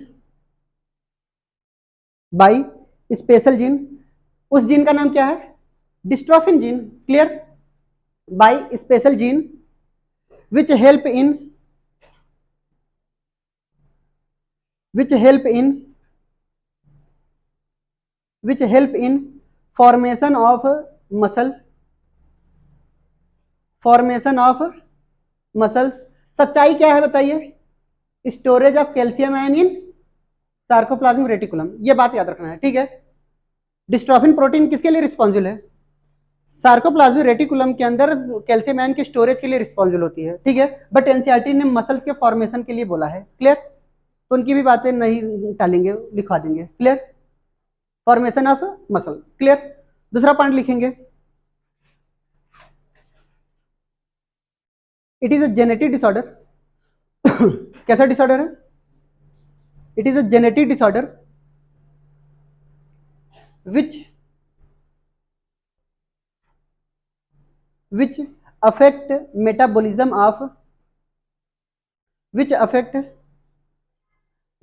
by special gene. उस जीन का नाम क्या है, dystrophin gene, clear. By special gene which help in which help in which help in formation of muscle, formation of muscles. सच्चाई क्या है बताइए, storage of calcium ion in sarcoplasmic reticulum, ये बात याद रखना है, ठीक है। डिस्ट्रोफिन प्रोटीन किसके लिए रिस्पॉन्सिबल है, सार्कोप्लाज्मिक रेटिकुलम के अंदर कैल्शियम आयन के स्टोरेज के लिए रिस्पॉन्सिबल होती है, ठीक है। बट एनसीईआरटी ने मसल्स के फॉर्मेशन के लिए बोला है, क्लियर। तो उनकी भी बातें नहीं टालेंगे, लिखवा देंगे, clear. Formation of muscles, clear. दूसरा पॉइंट लिखेंगे, it is a genetic disorder. कैसा डिसऑर्डर है, it is a genetic disorder which which affect metabolism of which affect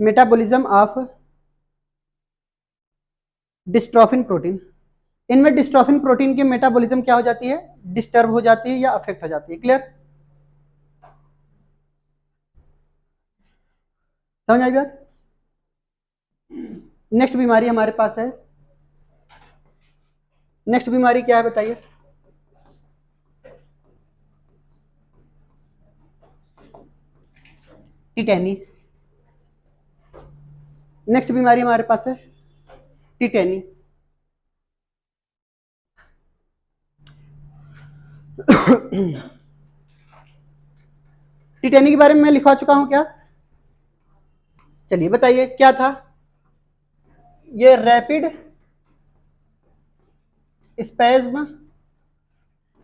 metabolism of dystrophin protein. इनमें डिस्ट्रोफिन प्रोटीन की मेटाबॉलिज्म क्या हो जाती है, डिस्टर्ब हो जाती है या अफेक्ट हो जाती है, क्लियर। समझ आई बात। नेक्स्ट बीमारी हमारे पास है, नेक्स्ट बीमारी क्या है बताइए, टिटेनी। नेक्स्ट बीमारी हमारे पास है टिटेनी। टिटेनी के बारे में मैं लिखवा चुका हूं क्या, चलिए बताइए क्या था, ये रैपिड स्पैज्म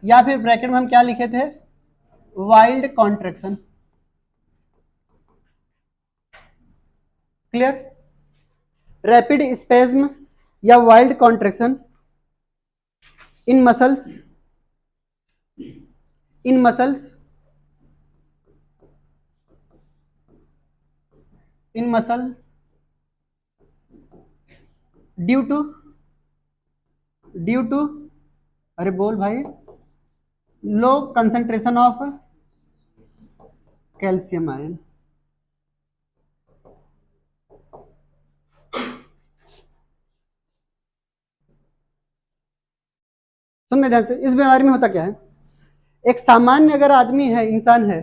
या फिर ब्रैकेट में हम क्या लिखे थे, wild contraction, clear. Rapid spasm या wild contraction in muscles, in muscles, in muscles due to अरे बोल भाई, low concentration of calcium ion, सुनने ध्यान से, इस बीमारी में होता क्या है, एक सामान्य अगर आदमी है, इंसान है,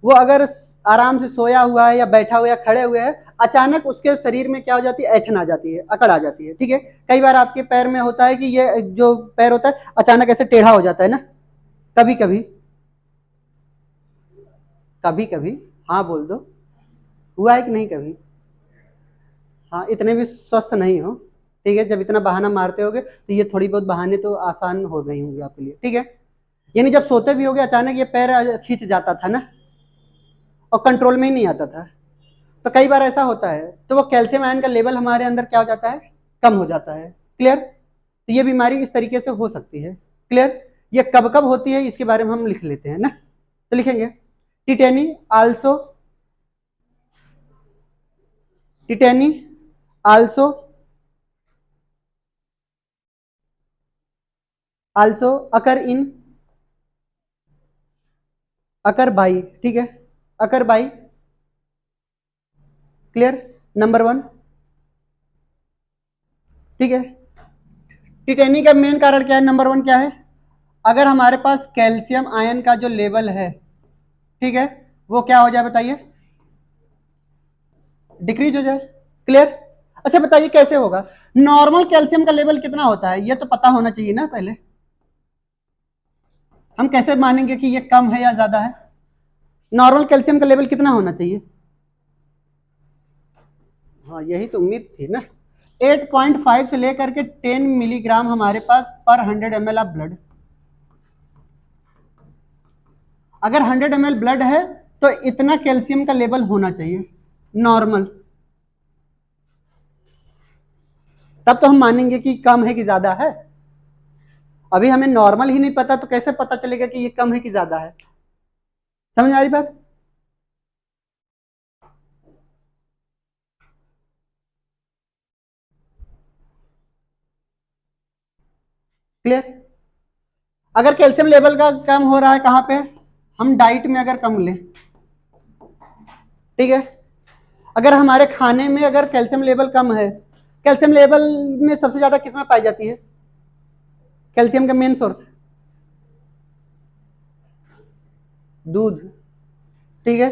वो अगर आराम से सोया हुआ है या बैठा हुआ है, खड़े हुए है, अचानक उसके शरीर में क्या हो जाती है, ऐंठन आ जाती है, अकड़ आ जाती है, ठीक है। कई बार आपके पैर में होता है कि ये जो पैर होता है अचानक ऐसे टेढ़ा हो जाता है ना, कभी कभी, कभी कभी, हाँ बोल दो, हुआ है कि नहीं कभी? हाँ, इतने भी स्वस्थ नहीं हो, ठीक है। जब इतना बहाना मारते होगे तो ये थोड़ी बहुत बहाने तो आसान हो गई होंगी आपके लिए, ठीक है। यानी जब सोते भी होगे अचानक ये पैर खींच जाता था ना, और कंट्रोल में ही नहीं आता था, तो कई बार ऐसा होता है, तो वो कैल्शियम आयन का लेवल हमारे अंदर क्या हो जाता है, कम हो जाता है। क्लियर? तो ये बीमारी इस तरीके से हो सकती है। क्लियर? ये कब कब होती है इसके बारे में हम लिख लेते हैं ना, तो लिखेंगे tetany also, tetany also, also occur in, occur by, ठीक है, occur by. Clear? Number one, ठीक है। टिटेनी का मेन कारण क्या है, नंबर वन क्या है, अगर हमारे पास कैल्शियम आयन का जो लेवल है, ठीक है, वो क्या हो जाए बताइए, डिक्रीज हो जाए। क्लियर? अच्छा बताइए कैसे होगा, नॉर्मल कैल्शियम का लेवल कितना होता है, ये तो पता होना चाहिए ना पहले, हम कैसे मानेंगे कि ये कम है या ज्यादा है, नॉर्मल कैल्शियम का लेवल कितना होना चाहिए? हाँ यही तो उम्मीद थी ना, 8.5 से लेकर के 10 मिलीग्राम हमारे पास पर 100 ml ऑफ ब्लड। अगर 100 ml ब्लड है तो इतना कैल्शियम का लेवल होना चाहिए नॉर्मल, तब तो हम मानेंगे कि कम है कि ज्यादा है। अभी हमें नॉर्मल ही नहीं पता तो कैसे पता चलेगा कि ये कम है कि ज्यादा है? समझ आ रही बात? क्लियर? अगर कैल्शियम लेवल का कम हो रहा है कहां पे, हम डाइट में अगर कम लें, ठीक है, अगर हमारे खाने में अगर कैल्शियम लेवल कम है, कैल्शियम लेवल में सबसे ज्यादा किस में पाई जाती है, कैल्शियम का मेन सोर्स दूध, ठीक है,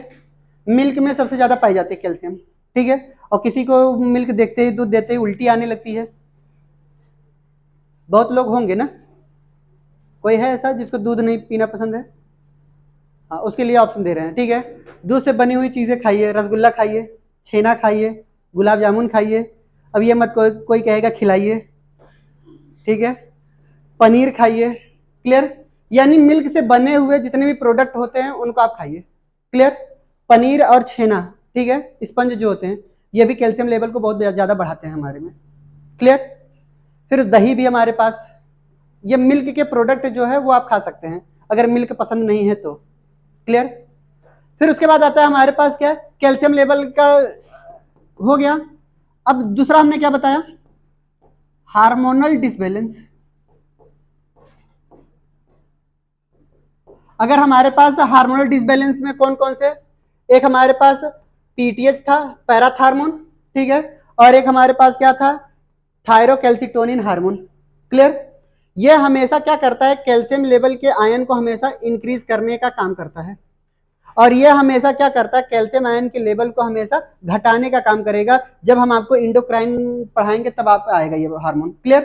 मिल्क में सबसे ज्यादा पाई जाती है कैल्शियम, ठीक है। और किसी को मिल्क देखते ही, दूध देते ही उल्टी आने लगती है, बहुत लोग होंगे ना, कोई है ऐसा जिसको दूध नहीं पीना पसंद है? हाँ, उसके लिए ऑप्शन दे रहे हैं, ठीक है। दूध से बनी हुई चीजें खाइए, रसगुल्ला खाइए, छेना खाइए, गुलाब जामुन खाइए, अब ये मत कोई कहेगा खिलाइए, ठीक है, पनीर खाइए। क्लियर? यानी मिल्क से बने हुए जितने भी प्रोडक्ट होते हैं उनको आप खाइए। क्लियर? पनीर और छेना, ठीक है, स्पंज जो होते हैं ये भी कैल्शियम लेवल को बहुत ज्यादा बढ़ाते हैं हमारे में। क्लियर? फिर दही भी हमारे पास, ये मिल्क के प्रोडक्ट जो है वो आप खा सकते हैं अगर मिल्क पसंद नहीं है तो। क्लियर? फिर उसके बाद आता है हमारे पास क्या, कैल्शियम लेवल का हो गया। अब दूसरा हमने क्या बताया, हार्मोनल डिसबैलेंस। अगर हमारे पास हार्मोनल डिसबैलेंस में कौन कौन से, एक हमारे पास पीटीएच था, पैराथार्मोन, ठीक है, और एक हमारे पास क्या था, थायरोकैल्सिटोनिन हार्मोन। क्लियर? ये हमेशा क्या करता है, कैल्शियम लेवल के आयन को हमेशा इंक्रीज करने का काम करता है, और ये हमेशा क्या करता है, कैल्शियम आयन के लेवल को हमेशा घटाने का काम करेगा। जब हम आपको इंडोक्राइन पढ़ाएंगे तब आप आएगा ये हार्मोन। क्लियर?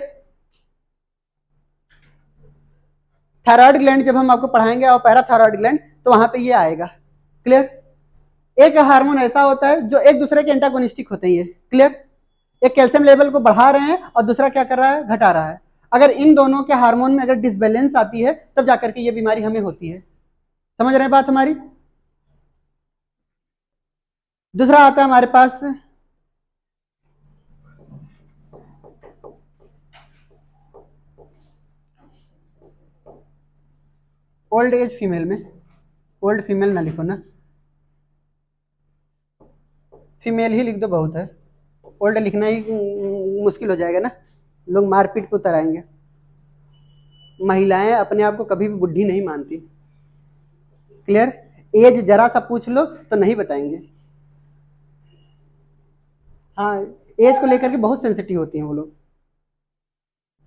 थायराइड ग्लैंड जब हम आपको पढ़ाएंगे और पैराथायराइड ग्लैंड, तो वहां पे ये आएगा। क्लियर? एक हार्मोन ऐसा होता है जो एक दूसरे के एंटागोनिस्टिक होते हैं ये। क्लियर? एक कैल्शियम लेवल को बढ़ा रहे हैं और दूसरा क्या कर रहा है, घटा रहा है। अगर इन दोनों के हार्मोन में अगर डिसबैलेंस आती है तब जाकर के ये बीमारी हमें होती है। समझ रहे हैं बात हमारी? दूसरा आता है हमारे पास ओल्ड एज फीमेल में, ओल्ड फीमेल ना लिखो ना, फीमेल ही लिख दो बहुत है, ओल्ड लिखना ही मुश्किल हो जाएगा ना, लोग मारपीट पे उतर आएंगे। महिलाएं अपने आप को कभी भी बुढ़ी नहीं मानती। क्लियर? एज जरा सा पूछ लो तो नहीं बताएंगे। हाँ, एज को लेकर के बहुत सेंसिटिव होती हैं वो लोग।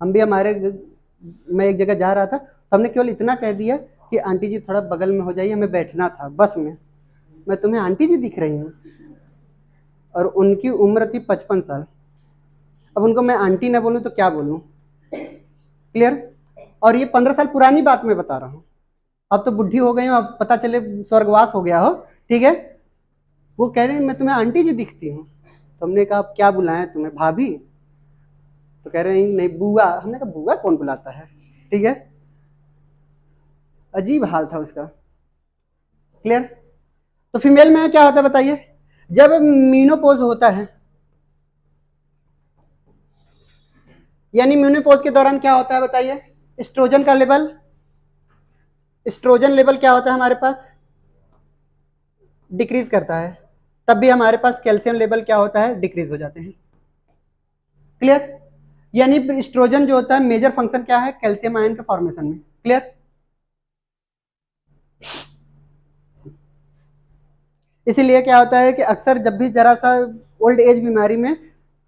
हम भी हमारे मैं एक जगह जा रहा था तो हमने केवल इतना कह दिया कि आंटी जी थोड़ा बगल में हो जाइए, हमें बैठना था बस में। मैं तुम्हें आंटी जी दिख रही हूँ, और उनकी उम्र थी 55 साल। अब उनको मैं आंटी ना बोलूँ तो क्या बोलूँ? क्लियर? और ये 15 साल पुरानी बात मैं बता रहा हूँ। अब तो बुढ़ी हो गई हूँ, अब पता चले स्वर्गवास हो गया हो, ठीक है। वो कह रहे हैं मैं तुम्हें आंटी जी दिखती हूँ। तो हमने कहा क्या बुलाएं तुम्हें, भाभी? तो कह रहे हैं नहीं बुआ। हमने कहा बुआ कौन बुलाता है, ठीक है। अजीब हाल था उसका। क्लियर? तो फीमेल में क्या होता है बताइए? जब मीनोपोज होता है, यानी मीनोपोज के दौरान क्या होता है बताइए? एस्ट्रोजन लेवल क्या होता है हमारे पास? डिक्रीज करता है। तब भी हमारे पास कैल्शियम लेवल क्या होता है? डिक्रीज हो जाते हैं। क्लियर? यानी एस्ट्रोजन जो होता है मेजर फंक्शन क्या है? कैल्शियम आयन के फॉर्मेशन में। क्लियर? इसीलिए क्या होता है कि अक्सर जब भी जरा सा ओल्ड एज बीमारी में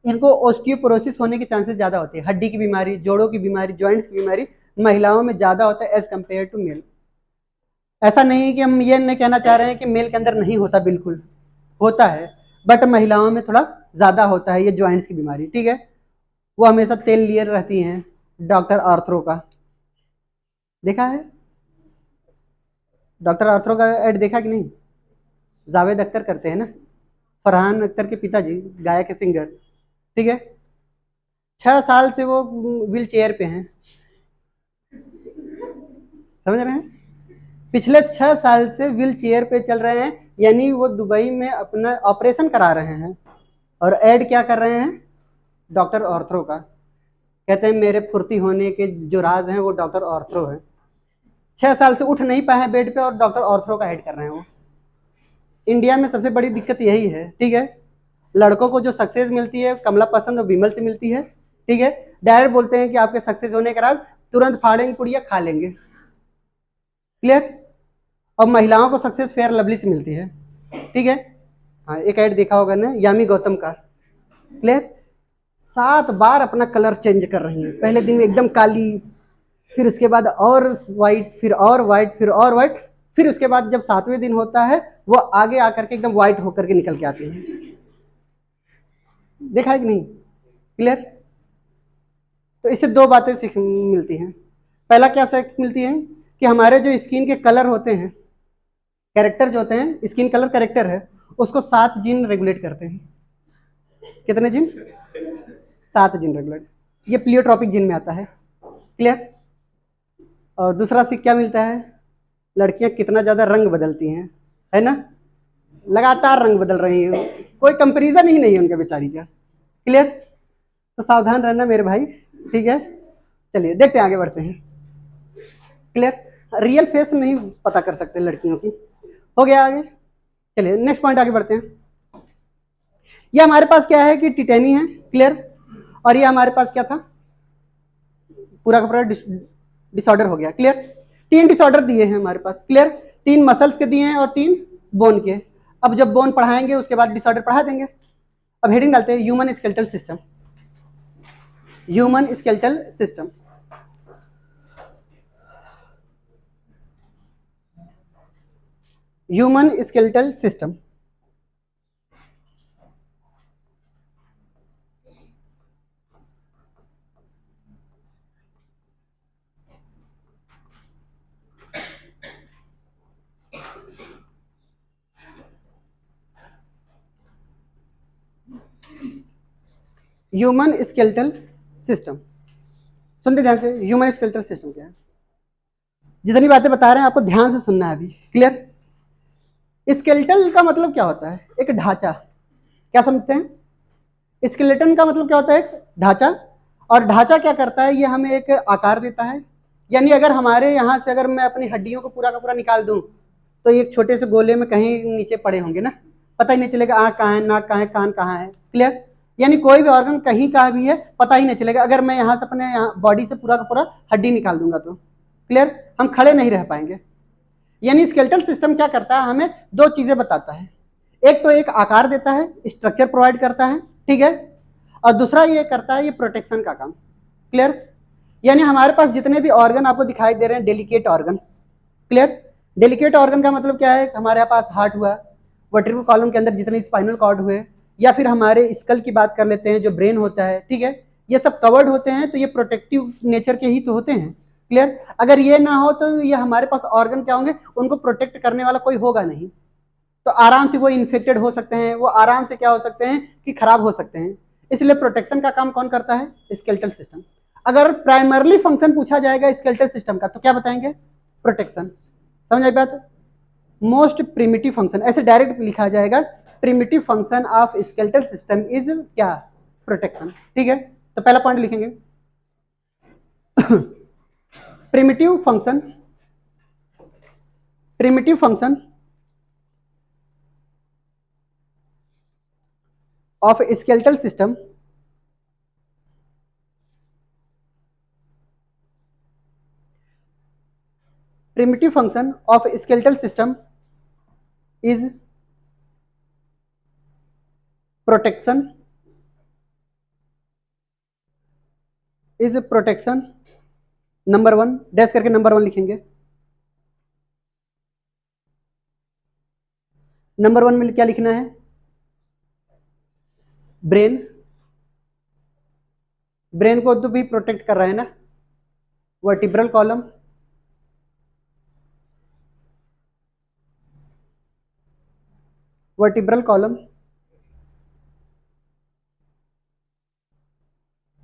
इनको ऑस्टियोपोरोसिस होने के चांसेस ज्यादा होते हैं। हड्डी की बीमारी, जोड़ों की बीमारी, जॉइंट्स की बीमारी महिलाओं में ज्यादा होता है एज कंपेयर टू मेल। ऐसा नहीं कि हम ये नहीं कहना चाह रहे हैं कि मेल के अंदर नहीं होता, बिल्कुल होता है, बट महिलाओं में थोड़ा ज्यादा होता है ये जॉइंट्स की बीमारी, ठीक है। वो हमेशा तेल लिए रहती हैं, डॉक्टर आर्थरो का देखा है? डॉक्टर आर्थरो का एड देखा कि नहीं? जावेद अख्तर करते हैं ना, फरहान अख्तर के पिताजी, गायक है, सिंगर, ठीक है। 6 साल से वो व्हील चेयर पे हैं, समझ रहे हैं? पिछले 6 साल से व्हील चेयर पे चल रहे हैं, यानी वो दुबई में अपना ऑपरेशन करा रहे हैं, और ऐड क्या कर रहे हैं? डॉक्टर ऑर्थरो का। कहते हैं मेरे फुर्ती होने के जो राज हैं वो डॉक्टर ऑर्थरो है। 6 साल से उठ नहीं पाए हैं बेड पे, और डॉक्टर ऑर्थरो का ऐड कर रहे हैं वो। इंडिया में सबसे बड़ी दिक्कत यही है, ठीक है। लड़कों को जो सक्सेस मिलती है कमला पसंद और विमल से मिलती है, ठीक है। डायरेक्ट बोलते हैं कि आपके सक्सेस होने का राज, तुरंत फाड़ेंगे पुड़िया खा लेंगे। क्लियर? और महिलाओं को सक्सेस फेयर लवली से मिलती है, ठीक है। हाँ, एक ऐड देखा होगा ना यामी गौतम का। क्लियर? 7 बार अपना कलर चेंज कर रही है। पहले दिन में एकदम काली, फिर उसके बाद और व्हाइट, फिर और व्हाइट, फिर और व्हाइट, फिर उसके बाद जब 7वें दिन होता है वो आगे आकर के एकदम व्हाइट होकर के निकल के आती है। देखा है कि नहीं? क्लियर? तो इससे 2 बातें सीख मिलती हैं। पहला क्या सीख मिलती है कि हमारे जो स्किन के कलर होते हैं, कैरेक्टर जो होते हैं, स्किन कलर कैरेक्टर है, उसको 7 जीन रेगुलेट करते हैं। कितने जीन? 7 gene regulate. ये प्लियोट्रॉपिक जीन में आता है। क्लियर? और दूसरा सीख क्या मिलता है? लड़कियां कितना ज्यादा रंग बदलती हैं, है ना? लगातार रंग बदल रही हैं, कोई कंपैरिजन ही नहीं है उनके बेचारी का। क्लियर? तो सावधान रहना मेरे भाई, ठीक है। चलिए देखते हैं, आगे बढ़ते हैं। क्लियर? रियल फेस नहीं पता कर सकते लड़कियों की। हो गया आगे? चलिए नेक्स्ट पॉइंट आगे बढ़ते हैं। ये हमारे पास क्या है कि टिटेनी है। क्लियर? और ये हमारे पास क्या था? पूरा का पूरा डिसऑर्डर हो गया। क्लियर? 3 डिसऑर्डर दिए हैं हमारे पास। क्लियर? 3 मसल्स के दिए हैं और 3 बोन के। अब जब बोन पढ़ाएंगे उसके बाद डिसऑर्डर पढ़ा देंगे। अब हेडिंग डालते हैं human skeletal system. Human skeletal system, human skeletal system. Human skeletal system, सुनते ध्यान से, ह्यूमन स्केलेटल सिस्टम क्या है? जितनी बातें बता रहे हैं आपको ध्यान से सुनना है अभी। क्लियर? स्केलेटल का मतलब क्या होता है? एक ढांचा। क्या समझते हैं? स्केलेटन का मतलब क्या होता है? एक ढांचा। और ढांचा क्या करता है? ये हमें एक आकार देता है। यानी अगर हमारे यहाँ से अगर मैं अपनी हड्डियों को पूरा का पूरा निकाल दूं तो एक छोटे से गोले में कहीं नीचे पड़े होंगे ना, पता ही नहीं चलेगा आँख कहाँ है, नाक कहाँ है, कान कहाँ है। क्लियर? यानी कोई भी ऑर्गन कहीं का भी है पता ही नहीं चलेगा अगर मैं यहाँ से अपने यहाँ बॉडी से पूरा का पूरा हड्डी निकाल दूंगा तो। क्लियर? हम खड़े नहीं रह पाएंगे। यानी स्केलेटल सिस्टम क्या करता है? हमें 2 चीजें बताता है। एक तो एक आकार देता है, स्ट्रक्चर प्रोवाइड करता है, ठीक है। और दूसरा ये करता है ये प्रोटेक्शन का काम। क्लियर? यानी हमारे पास जितने भी ऑर्गन आपको दिखाई दे रहे हैं delicate organ, clear. Delicate organ का मतलब क्या है, हमारे पास हार्ट हुआ, वर्टिब्रल कॉलम के अंदर जितने स्पाइनल कॉर्ड हुए, या फिर हमारे स्कल की बात कर लेते हैं जो ब्रेन होता है, ठीक है, ये सब कवर्ड होते हैं, तो ये प्रोटेक्टिव नेचर के ही तो होते हैं, क्लियर। अगर ये ना हो तो ये हमारे पास ऑर्गन क्या होंगे, उनको प्रोटेक्ट करने वाला कोई होगा नहीं, तो आराम से वो इन्फेक्टेड हो सकते हैं, वो आराम से क्या हो सकते हैं कि खराब हो सकते हैं। इसलिए प्रोटेक्शन का काम कौन करता है, स्केलेटल सिस्टम। अगर प्राइमरली फंक्शन पूछा जाएगा स्केलेटल सिस्टम का तो क्या बताएंगे, प्रोटेक्शन। समझ आई बात। मोस्ट प्रिमिटिव फंक्शन, ऐसे डायरेक्ट लिखा जाएगा, primitive function of skeletal system is क्या, प्रोटेक्शन, ठीक है। तो पहला पॉइंट लिखेंगे primitive function, primitive function of skeletal system primitive function of skeletal system is protection, is protection। Number 1 dash करके नंबर 1 लिखेंगे। नंबर 1 में क्या लिखना है, ब्रेन, ब्रेन को तो भी प्रोटेक्ट कर रहा है ना, वर्टिब्रल कॉलम, वर्टिब्रल कॉलम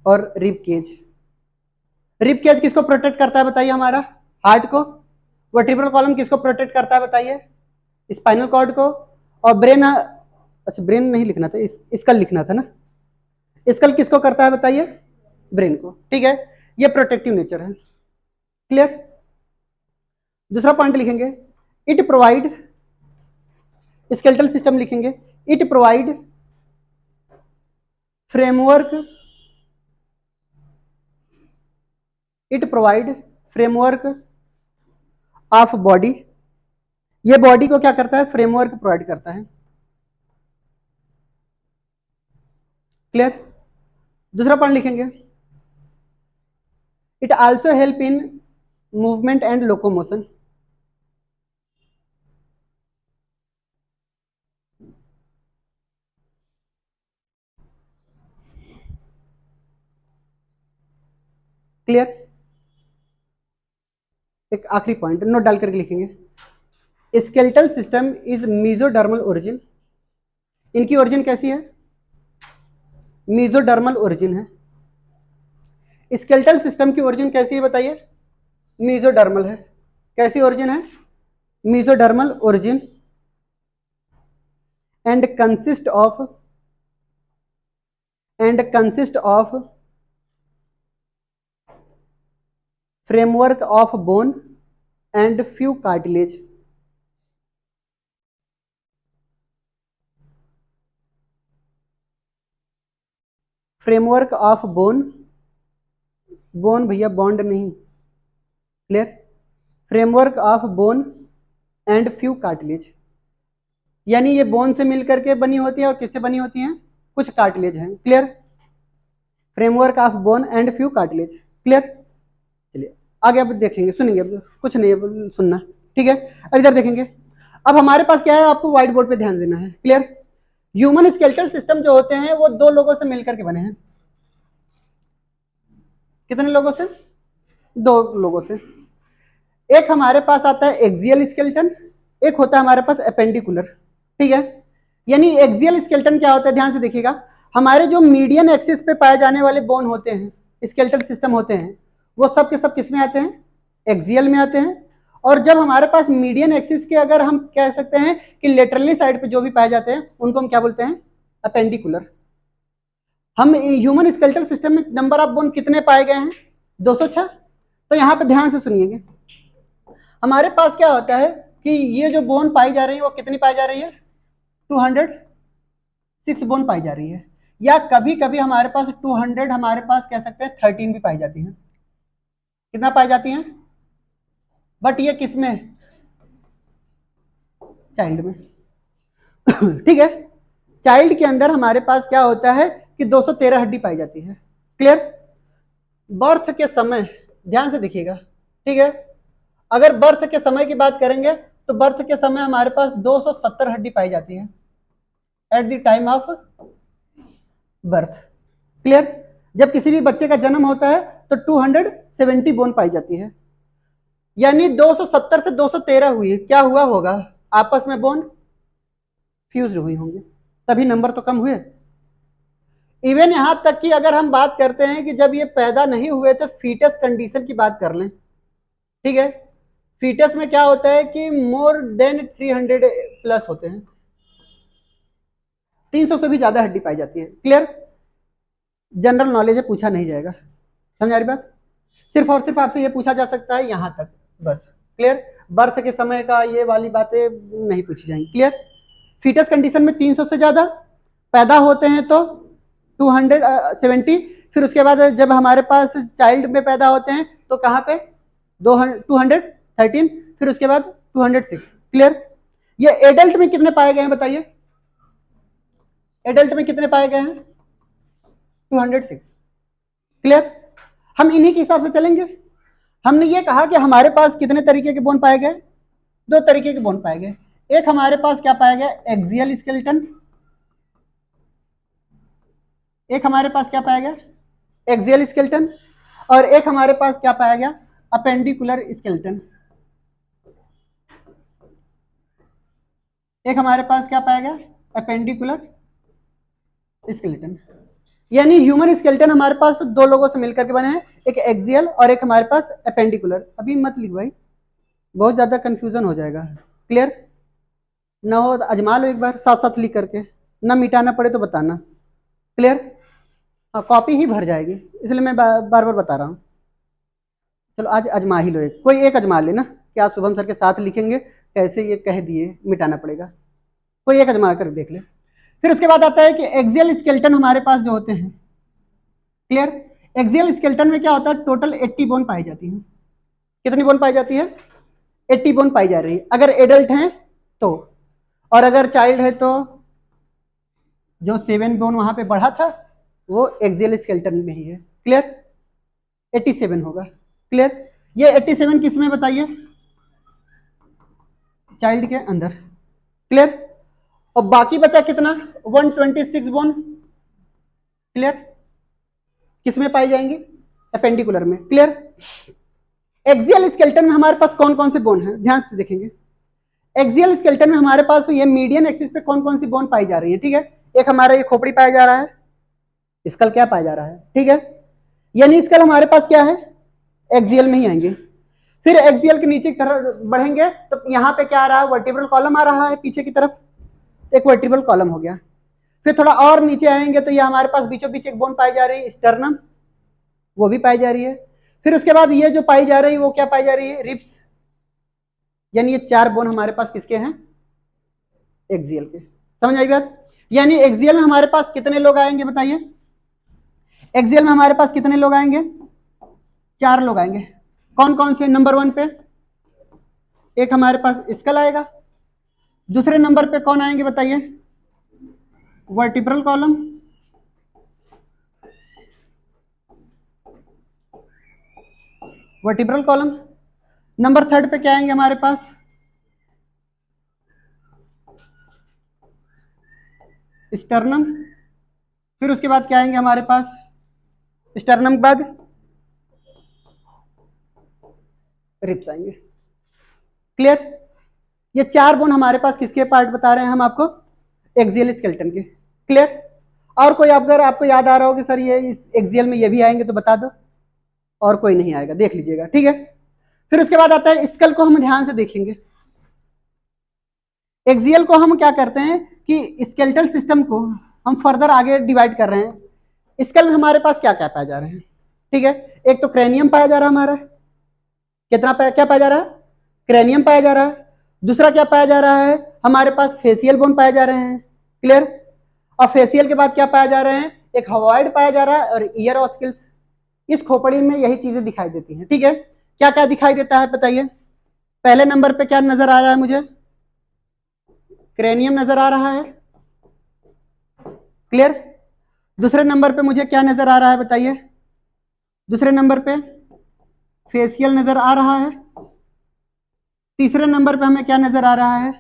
और रिब केज। रिब केज किसको प्रोटेक्ट करता है बताइए, हमारा हार्ट को। वर्टिब्रल कॉलम किसको प्रोटेक्ट करता है बताइए, स्पाइनल कॉर्ड को। और ब्रेन, अच्छा ब्रेन नहीं लिखना था, स्कल लिखना था ना। स्कल किसको करता है बताइए, ब्रेन को, ठीक है। ये प्रोटेक्टिव नेचर है, क्लियर। दूसरा पॉइंट लिखेंगे, इट प्रोवाइड, स्केलेटल सिस्टम लिखेंगे, it provide framework, it provide framework of body. ये बॉडी को क्या करता है, फ्रेमवर्क प्रोवाइड करता है, क्लियर। दूसरा पॉइंट लिखेंगे, it also help in movement and locomotion. Clear. एक आखिरी पॉइंट नोट डाल करके लिखेंगे, skeletal system is mesodermal origin. इनकी ओरिजिन कैसी है, मीजोडर्मल ओरिजिन है। स्केलेटल सिस्टम की ओरिजिन कैसी है बताइए, मीजोडर्मल है। कैसी ओरिजिन है, mesodermal origin, and consist of, and consist of framework of bone and few cartilage. Framework of bone, bone भैया बॉन्ड नहीं, clear. Framework of bone and few cartilage, यानी ये बोन से मिलकर के बनी होती है और किससे बनी होती हैं, कुछ कार्टिलेज हैं, clear. Framework of bone and few cartilage, clear. चलिए आगे अब देखेंगे, सुनेंगे, अब कुछ नहीं अब सुनना, ठीक है। अब इधर देखेंगे, अब हमारे पास क्या है, आपको व्हाइट बोर्ड पे ध्यान देना है, क्लियर। ह्यूमन स्केलेटल सिस्टम जो होते हैं वो दो लोगों से मिलकर के बने हैं। कितने लोगों से, दो लोगों से। एक हमारे पास आता है एक्सियल स्केलेटन, एक होता है हमारे पास एपेंडिकुलर, ठीक है। यानी एक्सियल स्केलेटन क्या होता है, ध्यान से देखिएगा, हमारे जो मीडियन एक्सिस पे पाए जाने वाले बोन होते हैं, स्केलेटल सिस्टम होते हैं, वो सब के सब किस में आते हैं, एक्सियल में आते हैं। और जब हमारे पास मीडियन एक्सिस के अगर हम कह सकते हैं कि लेटरली साइड पे जो भी पाए जाते हैं उनको हम क्या बोलते हैं, अपेंडिकुलर। हम ह्यूमन स्केलेटल सिस्टम में नंबर ऑफ बोन कितने पाए गए हैं, 206। तो यहाँ पे ध्यान से सुनिएगा, हमारे पास क्या होता है कि ये जो बोन पाई जा रही है वो कितनी पाई जा रही है, 206 बोन पाई जा रही है। या कभी कभी हमारे पास 200, हमारे पास कह सकते हैं 13 भी पाई जाती है। कितना पाई जाती हैं, बट ये किस में, चाइल्ड में, ठीक है। चाइल्ड के अंदर हमारे पास क्या होता है कि 213 हड्डी पाई जाती है, क्लियर। बर्थ के समय, ध्यान से देखिएगा, ठीक है, अगर बर्थ के समय की बात करेंगे तो बर्थ के समय हमारे पास 270 हड्डी पाई जाती है at the time of birth. Clear? जब किसी भी बच्चे का जन्म होता है तो 270 बोन पाई जाती है, यानी 270 से 213 हुई, क्या हुआ होगा, आपस में बोन फ्यूज हुई होंगी, तभी नंबर तो कम हुए। इवन यहां तक कि अगर हम बात करते हैं कि जब ये पैदा नहीं हुए तो फीटस कंडीशन की बात कर लें, ठीक है, फीटस में क्या होता है कि मोर देन 300 प्लस होते हैं, 300 से भी ज्यादा हड्डी पाई जाती है। क्लियर? जनरल नॉलेज है, पूछा नहीं जाएगा, समझ आ रही बात? सिर्फ और सिर्फ आपसे ये पूछा जा सकता है यहां तक, बस। क्लियर? बर्थ के समय का ये वाली बातें नहीं पूछी जाएंगी। क्लियर? फीटस कंडीशन में 300 से ज्यादा, पैदा होते हैं तो 270, फिर उसके बाद जब हमारे पास चाइल्ड में पैदा होते हैं तो कहां पे 213, फिर उसके बाद 206। क्लियर? ये एडल्ट में कितने पाए गए हैं बताइए, एडल्ट में कितने पाए गए हैं, 206। क्लियर? हम इन्हीं के हिसाब से चलेंगे। हमने ये कहा कि हमारे पास कितने तरीके के बोन पाए गए, दो तरीके के बोन पाए गए। एक हमारे पास क्या पाया गया, एक्सियल स्केलेटन, एक हमारे पास क्या पाया गया, एक्सियल स्केलेटन, और एक हमारे पास क्या पाया गया, अपेंडिकुलर स्केलेटन। एक हमारे पास क्या पाया गया, अपेंडिकुलर स्केलेटन। यानी ह्यूमन स्केलेटन हमारे पास दो लोगों से मिलकर के बने हैं, एक एक्सियल और एक हमारे पास अपेंडिकुलर। अभी मत लिख भाई, बहुत ज्यादा कंफ्यूजन हो जाएगा। क्लियर? ना हो तो अजमा लो एक बार साथ साथ लिख करके, ना मिटाना पड़े तो बताना। क्लियर? हाँ, कॉपी ही भर जाएगी, इसलिए मैं बार बार बता रहा हूँ। चलो आज अजमा ही लो, एक कोई एक अजमा लेना, क्या शुभम सर के साथ लिखेंगे, कैसे ये कह दिए मिटाना पड़ेगा, कोई एक अजमा कर देख ले। फिर उसके बाद आता है कि एक्सियल स्केलेटन हमारे पास जो होते हैं। क्लियर? एक्सियल स्केलेटन में क्या होता है, टोटल 80 बोन पाई जाती है। कितनी बोन पाई जाती है, 80 बोन पाई जा रही है, अगर एडल्ट हैं तो, और अगर चाइल्ड है तो जो 7 बोन वहां पे बढ़ा था वो एक्सियल स्केलेटन में ही है। क्लियर? 87 होगा। क्लियर? ये 87 किस में बताइए, चाइल्ड के अंदर। क्लियर? और बाकी बचा कितना, 126 बोन। क्लियर? किस में पाई जाएंगे, अपेंडिकुलर में। क्लियर? एक्सियल स्केलेटन में हमारे पास कौन कौन से बोन हैं, ध्यान से देखेंगे। एक्सियल स्केलेटन में हमारे पास ये मीडियन एक्सिस पे कौन कौन सी बोन पाई जा रही है, ठीक है, एक हमारा ये खोपड़ी पाया जा रहा है, स्कल क्या पाया जा रहा है, ठीक है, यानी स्कल हमारे पास क्या है, एक्सियल में ही आएंगे। फिर एक्सियल के नीचे की तरफ बढ़ेंगे तो यहाँ पे क्या आ रहा है, वर्टिब्रल कॉलम आ रहा है पीछे की तरफ, एक वर्टिब्रल कॉलम हो गया। फिर थोड़ा और नीचे आएंगे तो ये हमारे पास बीचों बीच एक बोन पाई जा रही है, स्टर्नम, वो भी पाई जा रही है। फिर उसके बाद ये जो पाई जा रही है वो क्या पाई जा रही है, रिब्स। यानी ये 4 बोन हमारे पास किसके हैं, एक्सियल के। समझ आई बात? यानी एक्सियल में हमारे पास कितने लोग आएंगे बताइए, एक्सियल में हमारे पास कितने लोग आएंगे, 4 लोग आएंगे। कौन कौन से, नंबर 1 पे एक हमारे पास स्कल आएगा, दूसरे नंबर पे कौन आएंगे बताइए, vertebral column, vertebral column. Number 3 पे क्या आएंगे हमारे पास, स्टर्नम। फिर उसके बाद क्या आएंगे हमारे पास, स्टर्नम के बाद रिब्स आएंगे। क्लियर? ये 4 बोन हमारे पास किसके पार्ट बता रहे हैं हम आपको, एक्सियल स्केलेटन के। क्लियर? और कोई अगर आपको याद आ रहा हो कि सर ये इस एक्सियल में ये भी आएंगे तो बता दो, और कोई नहीं आएगा, देख लीजिएगा, ठीक है। फिर उसके बाद आता है स्कल को हम ध्यान से देखेंगे। एक्सियल को हम क्या करते हैं कि स्केलेटल सिस्टम को हम फर्दर आगे डिवाइड कर रहे हैं। स्कल में हमारे पास क्या क्या पाया जा रहे हैं, ठीक है, एक तो क्रेनियम पाया जा रहा है हमारा, कितना क्या पाया जा रहा है, क्रेनियम पाया जा रहा है। दूसरा क्या पाया जा रहा है, हमारे पास फेसियल बोन पाए जा रहे हैं। क्लियर? और फेसियल के बाद क्या पाया जा रहे हैं, एक हवाइड पाया जा रहा है और ईयर ऑस्किल्स। इस खोपड़ी में यही चीजें दिखाई देती हैं, ठीक है। क्या क्या दिखाई देता है बताइए, पहले नंबर पे क्या नजर आ रहा है मुझे, क्रेनियम नजर आ रहा है। क्लियर? दूसरे नंबर पे मुझे क्या नजर आ रहा है बताइए, दूसरे नंबर पे फेशियल नजर आ रहा है। तीसरे नंबर पे हमें क्या नजर आ रहा है?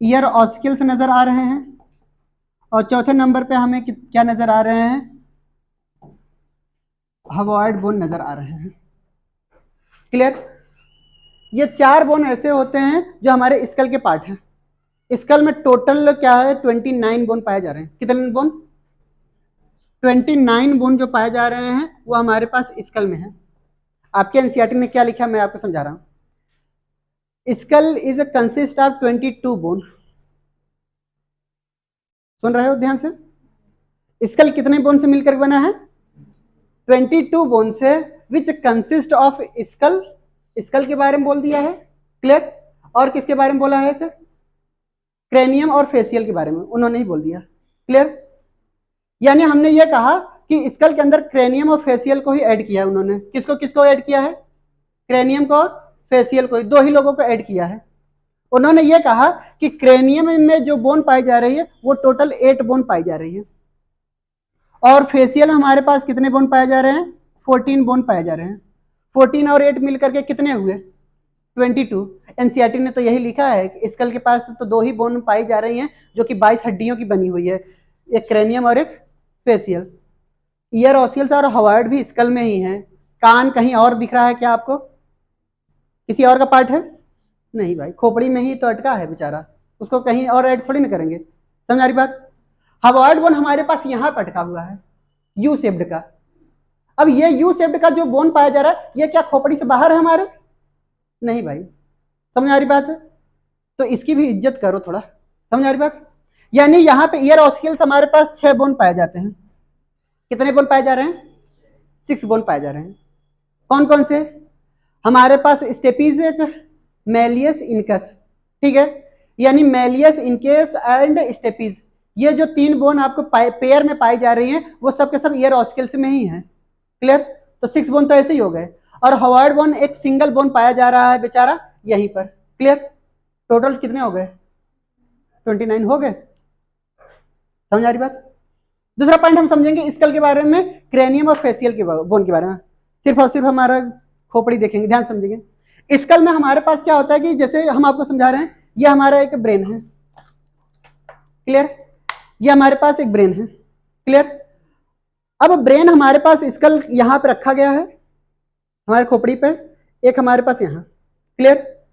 ईयर ऑसिकल्स नजर आ रहे हैं। और चौथे नंबर पे हमें क्या नजर आ रहे हैं? हवाइड बोन नजर आ रहे हैं। क्लियर? ये 4 बोन ऐसे होते हैं जो हमारे स्कल के पार्ट हैं। स्कल में टोटल क्या है? 29 बोन पाए जा रहे हैं। कितने बोन? 29 बोन जो पाए जा रहे हैं वो हमारे पास स्कल में है। आपके एनसीईआरटी ने क्या लिखा मैं आपको समझा रहा हूं। Skull is consist of 22 bone. सुन रहे हो ध्यान से? स्कल कितने बोन से मिलकर बना है? 22 बोन से, which consist of skull. Skull के बारे में बोल दिया है। क्लियर? और किसके बारे में बोला है? क्रेनियम और फेशियल के बारे में उन्होंने ही बोल दिया। क्लियर? यानी हमने ये कहा कि स्कल के अंदर क्रेनियम और फेशियल को ही ऐड किया है उन्होंने। किसको किसको ऐड किया है? क्रेनियम को और फेशियल को, दो ही लोगों को ऐड किया है। उन्होंने ये कहा कि क्रेनियम में जो बोन पाई जा रही है वो टोटल 8 बोन पाई जा रही है, और फेशियल में हमारे पास कितने बोन पाए जा रहे हैं? 14 बोन पाए जा रहे हैं। 14 और 8 मिलकर के कितने हुए? 22। एनसीईआरटी ने तो यही लिखा है कि स्कल के पास तो 2 ही बोन पाई जा रही हैं जो कि 22 हड्डियों की बनी हुई है, एक क्रेनियम और एक फेशियल। ईयर ऑसिकल्स और हवाइड भी स्कल में ही है। कान कहीं और दिख रहा है क्या आपको? किसी और का पार्ट है? नहीं भाई, खोपड़ी में ही तो अटका है बेचारा, उसको कहीं और ऐड थोड़ी ना करेंगे। समझ आ रही बात? हवाइड बोन हमारे पास यहाँ पर अटका हुआ है, यू शेप्ड का। अब ये यू शेप्ड का जो बोन पाया जा रहा है ये क्या खोपड़ी से बाहर है हमारे? नहीं भाई। समझ आ रही बात? तो इसकी भी इज्जत करो थोड़ा। समझ आ रही बात? यानी यहाँ पे ईयर ऑसिकल्स हमारे पास 6 बोन पाए जाते हैं। कितने बोन पाए जा रहे हैं? 6 बोन पाए जा रहे हैं। कौन कौन से? हमारे पास स्टेपीज, मैलियस, इनकस। ठीक है? यानी मैलियस, इनकेस एंड स्टेपीज, ये जो 3 बोन आपको पेयर में पाई जा रही हैं वो सब के सब ईयर ऑसिकल्स में ही हैं। क्लियर? तो 6 बोन तो ऐसे ही हो गए। और हवाइड बोन एक सिंगल बोन पाया जा रहा है बेचारा यहीं पर। क्लियर? टोटल कितने हो गए? 29 हो गए। समझ आ रही बात? दूसरा पॉइंट हम समझेंगे स्कल के बारे में, क्रेनियम और फेशियल के बोन के बारे में। सिर्फ और सिर्फ हमारा खोपड़ी देखेंगे, ध्यान समझेंगे। स्कल में हमारे पास क्या होता है कि जैसे हम आपको समझा रहे हैं, ये हमारा एक ब्रेन है। क्लियर? ये हमारे पास एक ब्रेन है। क्लियर? अब ब्रेन हमारे पास स्कल यहां पे रखा गया है हमारे खोपड़ी पे, एक हमारे पास यहां। क्लियर?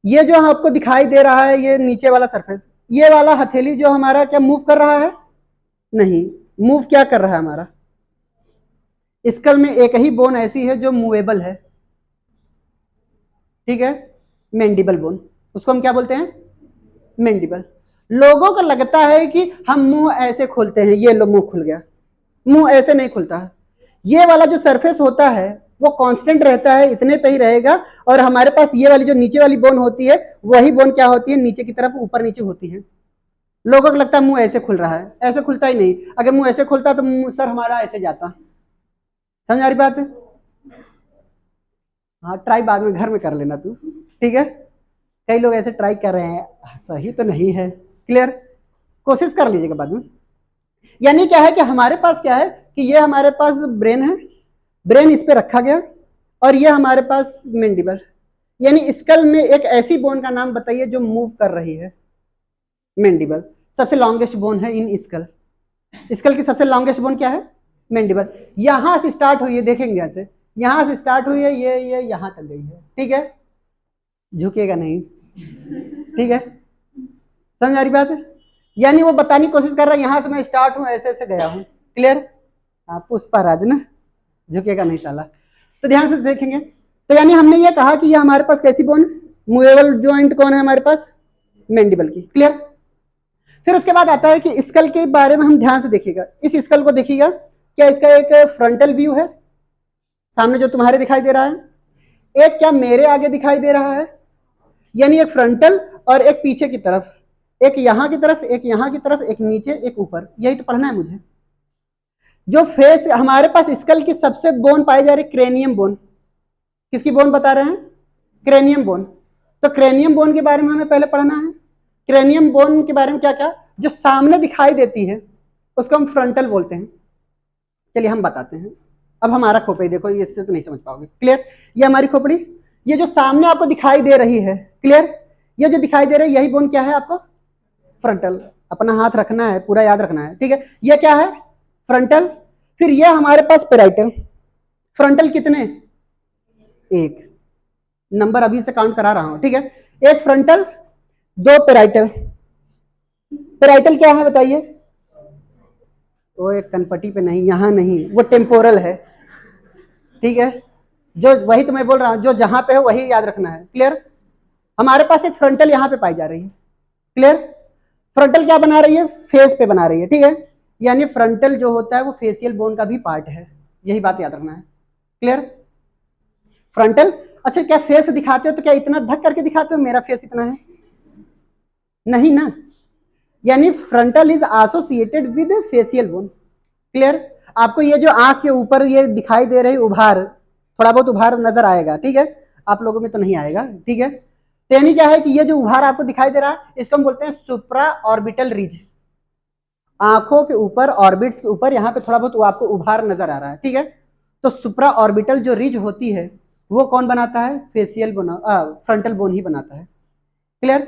ये जो आपको दिखाई दे रहा है ये नीचे वाला सरफेस, ये वाला हथेली जो हमारा क्या मूव कर रहा है? नहीं। मूव क्या कर रहा है हमारा? स्कल में एक ही बोन ऐसी है जो मूवेबल है। ठीक है? मैंडिबल बोन, उसको हम क्या बोलते हैं? मैंडिबल। लोगों को लगता है कि हम मुंह ऐसे खोलते हैं, ये लो मुंह खुल गया। मुंह ऐसे नहीं खुलता है। ये वाला जो सरफेस होता है वो कांस्टेंट रहता है, इतने पे ही रहेगा। और हमारे पास ये वाली जो नीचे वाली बोन होती है वही बोन क्या होती है? नीचे की तरफ ऊपर नीचे होती है। लोगों को लगता है मुंह ऐसे खुल रहा है, ऐसे खुलता ही नहीं। अगर मुंह ऐसे खुलता तो मुंह सर हमारा ऐसे जाता। समझ आ रही बात है? हाँ, ट्राई बाद में घर में कर लेना तू। ठीक है? कई लोग ऐसे ट्राई कर रहे हैं, सही तो नहीं है। क्लियर? कोशिश कर लीजिएगा बाद में। यानी क्या है कि हमारे पास क्या है कि ये हमारे पास ब्रेन है, ब्रेन इस पे रखा गया, और ये हमारे पास मैंडिबल। यानी स्कल में एक ऐसी बोन का नाम बताइए जो मूव कर रही है? मैंडिबल। सबसे लॉन्गेस्ट बोन है इन स्कल। स्कल की सबसे लॉन्गेस्ट बोन क्या है? मैंडिबल। यहां से स्टार्ट हुई है, देखेंगे ऐसे, यहां से स्टार्ट हुई है, ये यहां तक गई है। ठीक है? झुकेगा नहीं। ठीक है? समझ आ रही बात है? यानी वो बताने की कोशिश कर रहा है यहां से मैं स्टार्ट हूं, ऐसे ऐसे गया हूं। क्लियर? हाँ, पुष्पराज ना, झुकेगा नहीं साला। तो ध्यान से देखेंगे। तो यानी हमने ये कहा कि ये हमारे पास कैसी बोन? मूवेबल जॉइंट कौन है हमारे पास? मैंडिबल की। क्लियर? फिर उसके बाद आता है कि स्कल के बारे में हम ध्यान से देखिएगा। इस स्कल को देखिएगा, क्या इसका एक फ्रंटल व्यू है सामने जो तुम्हारे दिखाई दे रहा है, एक क्या मेरे आगे दिखाई दे रहा है? यानी एक फ्रंटल और एक पीछे की तरफ, एक यहां की तरफ, एक यहां की तरफ, एक नीचे, एक ऊपर। यही तो पढ़ना है मुझे। जो फेस हमारे पास स्कल की सबसे बोन पाई जा रही क्रेनियम बोन, किसकी बोन बता रहे हैं? Cranium bone. तो क्रेनियम बोन के बारे में हमें पहले पढ़ना है। क्रेनियम बोन के बारे में क्या क्या? जो सामने दिखाई देती है उसको हम फ्रंटल बोलते हैं। चलिए हम बताते हैं। अब हमारा खोपड़ी देखो, ये इससे तो नहीं समझ पाओगे। क्लियर? ये हमारी खोपड़ी, ये जो सामने आपको दिखाई दे रही है, क्लियर, ये जो दिखाई दे रही है यही बोन क्या है आपको? फ्रंटल। अपना हाथ रखना है, पूरा याद रखना है, ठीक है। ये क्या है? फ्रंटल। फिर ये हमारे पास पेराइटल। फ्रंटल कितने? एक। नंबर अभी से काउंट करा रहा हूं, ठीक है। एक फ्रंटल, दो पेराइटल। पेराइटल क्या है बताइए? वो एक कनपट्टी पे नहीं, यहां नहीं, वो टेम्पोरल है, ठीक है। जो वही तो मैं बोल रहा हूं, जो जहां पे है वही याद रखना है। क्लियर? हमारे पास एक फ्रंटल यहां पे पाई जा रही है। क्लियर? फ्रंटल क्या बना रही है? फेस पे बना रही है, ठीक है। यानी फ्रंटल जो होता है वो फेशियल बोन का भी पार्ट है, यही बात याद रखना है। क्लियर? फ्रंटल। अच्छा, क्या फेस दिखाते हो तो क्या इतना ढक करके दिखाते हो मेरा फेस इतना है? नहीं ना। यानी frontal is associated with facial bone. Clear? आपको ये जो आंख के ऊपर ये दिखाई दे रही उभार, थोड़ा बहुत उभार नजर आएगा, ठीक है। आप लोगों में तो नहीं आएगा, ठीक है। तो यानी क्या है कि ये जो उभार आपको दिखाई दे रहा है इसको हम बोलते हैं सुप्रा ऑर्बिटल रिज। आंखों के ऊपर, ऑर्बिट्स के ऊपर यहाँ पे थोड़ा बहुत आपको उभार नजर आ रहा है, ठीक है। तो सुप्रा ऑर्बिटल जो रिज होती है वो कौन बनाता है? फेशियल बोन, फ्रंटल बोन ही बनाता है। क्लियर?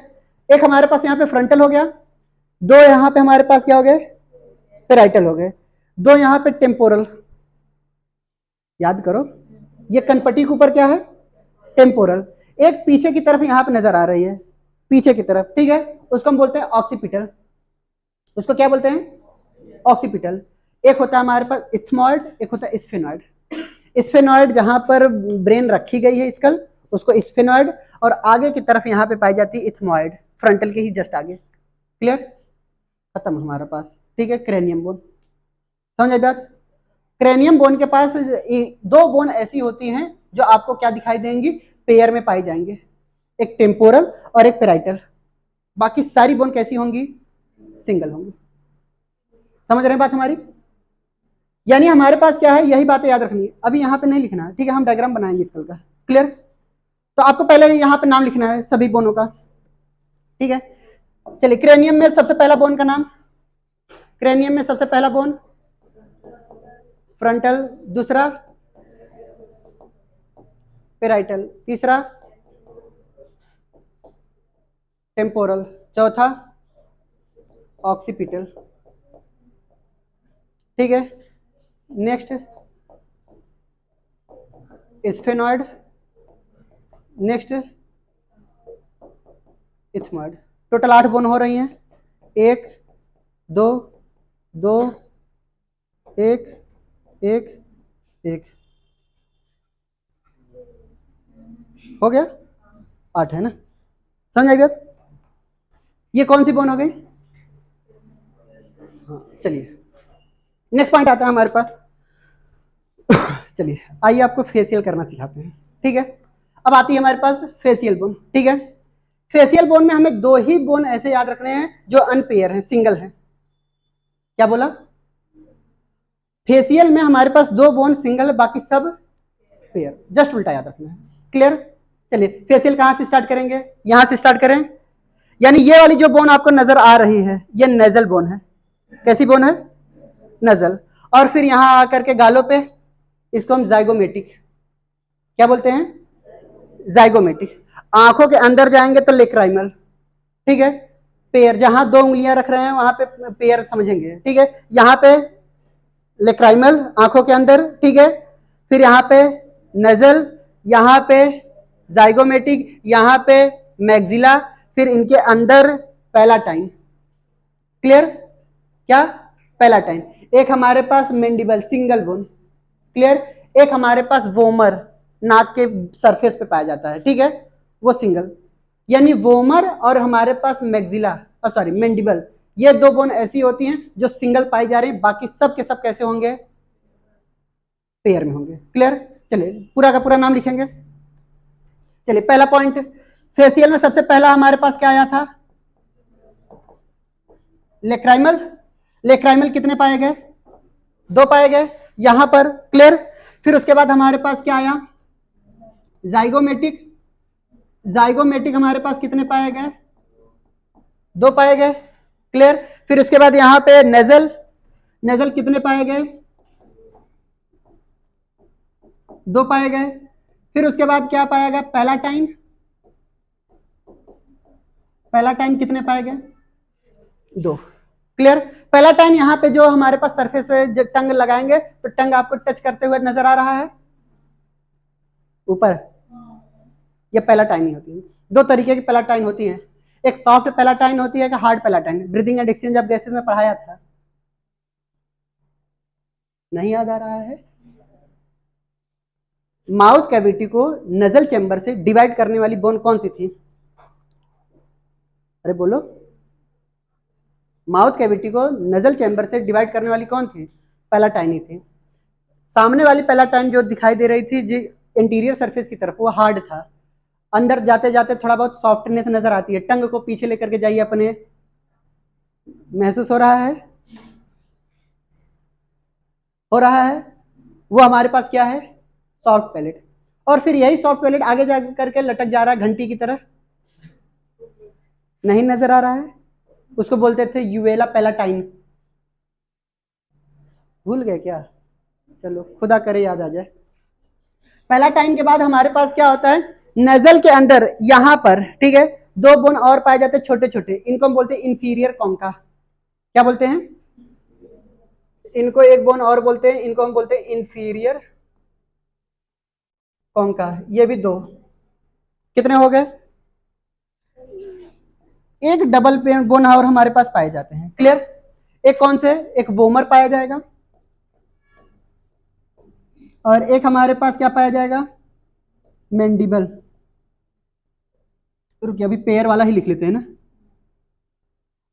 एक हमारे पास यहाँ पे फ्रंटल हो गया, दो यहाँ पे हमारे पास क्या हो गए? पेराइटल हो गए, दो यहाँ पे टेम्पोरल। याद करो, ये कनपट्टी के ऊपर क्या है? टेम्पोरल। एक पीछे की तरफ यहाँ पे नजर आ रही है, पीछे की तरफ, ठीक है। उसको हम बोलते हैं ऑक्सीपिटल। उसको क्या बोलते हैं? ऑक्सीपिटल। एक होता है हमारे पास इथमॉइड, एक होता है स्फेनॉइड। स्फेनॉइड जहां पर ब्रेन रखी गई है स्कल, उसको स्फेनॉइड, और आगे की तरफ यहाँ पे पाई जाती है इथमॉइड, फ्रंटल के ही जस्ट आगे। क्लियर? खत्म हमारे पास, ठीक है। क्रेनियम बोन, समझ आई बात? क्रेनियम बोन के पास दो बोन ऐसी होती हैं जो आपको क्या दिखाई देंगी? पेयर में पाई जाएंगे, एक टेम्पोरल और एक पेराइटल। बाकी सारी बोन कैसी होंगी? सिंगल होंगी। समझ रहे हैं बात हमारी? यानी हमारे पास क्या है, यही बातें याद रखनी है। अभी यहाँ पे नहीं लिखना है, ठीक है, हम डायग्राम बनाएंगे स्कल का। क्लियर? तो आपको पहले यहाँ पे नाम लिखना है सभी बोनों का, ठीक है। चलिए, क्रेनियम में सबसे पहला बोन का नाम, क्रेनियम में सबसे पहला बोन फ्रंटल, दूसरा पेराइटल, तीसरा टेम्पोरल, चौथा ऑक्सीपिटल, ठीक है। Next sphenoid, next ethmoid. Total 8 bone हो रही हैं। एक, दो, दो, एक, एक, एक, हो गया 8 है ना? समझ आई बात? ये कौन सी बोन हो गई? हाँ, चलिए नेक्स्ट पॉइंट आता है हमारे पास। चलिए आइए आपको फेशियल करना सिखाते हैं, ठीक है। अब आती है हमारे पास फेशियल बोन, ठीक है। फेशियल बोन में हमें दो ही बोन ऐसे याद रखने हैं जो अनपेयर हैं, सिंगल हैं। क्या बोला? फेशियल में हमारे पास दो बोन सिंगल है, बाकी सब पेयर, जस्ट उल्टा याद रखना है। क्लियर? चलिए फेशियल कहां से स्टार्ट करेंगे? यहां से स्टार्ट करें। यानी ये वाली जो बोन आपको नजर आ रही है ये नेजल बोन है। कैसी बोन है? नजल। और फिर यहां आकर के गालों पे, इसको हम जाइगोमेटिक, क्या बोलते हैं? जाइगोमेटिक। आंखों के अंदर जाएंगे तो लेक्राइमल, ठीक है। पेयर, जहां दो उंगलियां रख रहे हैं वहां पे पेयर समझेंगे, ठीक है। यहां पे लेक्राइमल आंखों के अंदर, ठीक है। फिर यहाँ पे नजल, यहाँ पे जाइगोमेटिक, यहाँ पे मैक्सिला, फिर इनके अंदर पैलाटाइन। क्लियर? क्या? पैलाटाइन। एक हमारे पास मेंडिबल, सिंगल बोन। क्लियर? एक हमारे पास वोमर, नाक के सरफेस पे पाया जाता है, ठीक है, वो सिंगल। यानी वोमर और हमारे पास मैक्सिला, सॉरी मेंडिबल, ये दो बोन ऐसी होती हैं जो सिंगल पाई जा रही है, बाकी सब के सब कैसे होंगे? पेयर में होंगे। क्लियर? चलिए पूरा का पूरा नाम लिखेंगे। चलिए पहला पॉइंट, फेशियल में सबसे पहला हमारे पास क्या आया था? लेक्राइमल। लेक्राइमल कितने पाए गए? दो पाए गए यहां पर। क्लियर? फिर उसके बाद हमारे पास क्या आया? जाइगोमेटिक। जाइगोमेटिक हमारे पास कितने पाए गए? दो पाए गए। क्लियर? फिर उसके बाद यहां पे नेजल। नेजल कितने पाए गए? 2 पाए गए। फिर उसके बाद क्या पाया गया, पहला टाइम कितने पाए गए, 2। क्लियर। पहला टाइम यहाँ पे जो हमारे पास सरफेस पे टंग लगाएंगे तो टंग आपको टच करते हुए नजर आ रहा है ऊपर, ये पहला टाइम ही होती है। 2 तरीके की पेलाटाइन होती है, एक सॉफ्ट पेलाटाइन होती है, एक hard palatine. Breathing and exchange of gases में पढ़ाया था, नहीं याद आ रहा है। माउथ कैविटी को नजल चैम्बर से डिवाइड करने वाली बोन कौन सी थी, अरे बोलो। माउथ कैविटी को नजल चैम्बर से डिवाइड करने वाली कौन थी, पेलाटाइन ही थी। सामने वाली पेलाटाइन जो दिखाई दे रही थी जी इंटीरियर सरफेस की तरफ, वो हार्ड था। अंदर जाते जाते थोड़ा बहुत सॉफ्टनेस नजर आती है। टंग को पीछे लेकर के जाइए अपने, महसूस हो रहा है, हो रहा है, वो हमारे पास क्या है, सॉफ्ट पैलेट। और फिर यही सॉफ्ट पैलेट आगे जा करके लटक जा रहा है घंटी की तरह, नहीं नजर आ रहा है, उसको बोलते थे यूवेला पेलाटाइन। भूल गए क्या, चलो खुदा करे याद आ जाए। पेलाटाइन के बाद हमारे पास क्या होता है, नजल के अंदर यहां पर, ठीक है, 2 बोन और पाए जाते हैं छोटे छोटे, इनको हम बोलते हैं इंफीरियर कॉन्का। क्या बोलते हैं, इनको एक बोन और बोलते हैं, इनको हम बोलते हैं इंफीरियर कॉन्का। ये भी 2, कितने हो गए, एक डबल बोन और हमारे पास पाए जाते हैं। क्लियर। एक कौन से, एक वोमर पाया जाएगा और एक हमारे पास क्या पाया जाएगा, मैंडिबल। रुकिए अभी पेयर वाला ही लिख लेते हैं ना,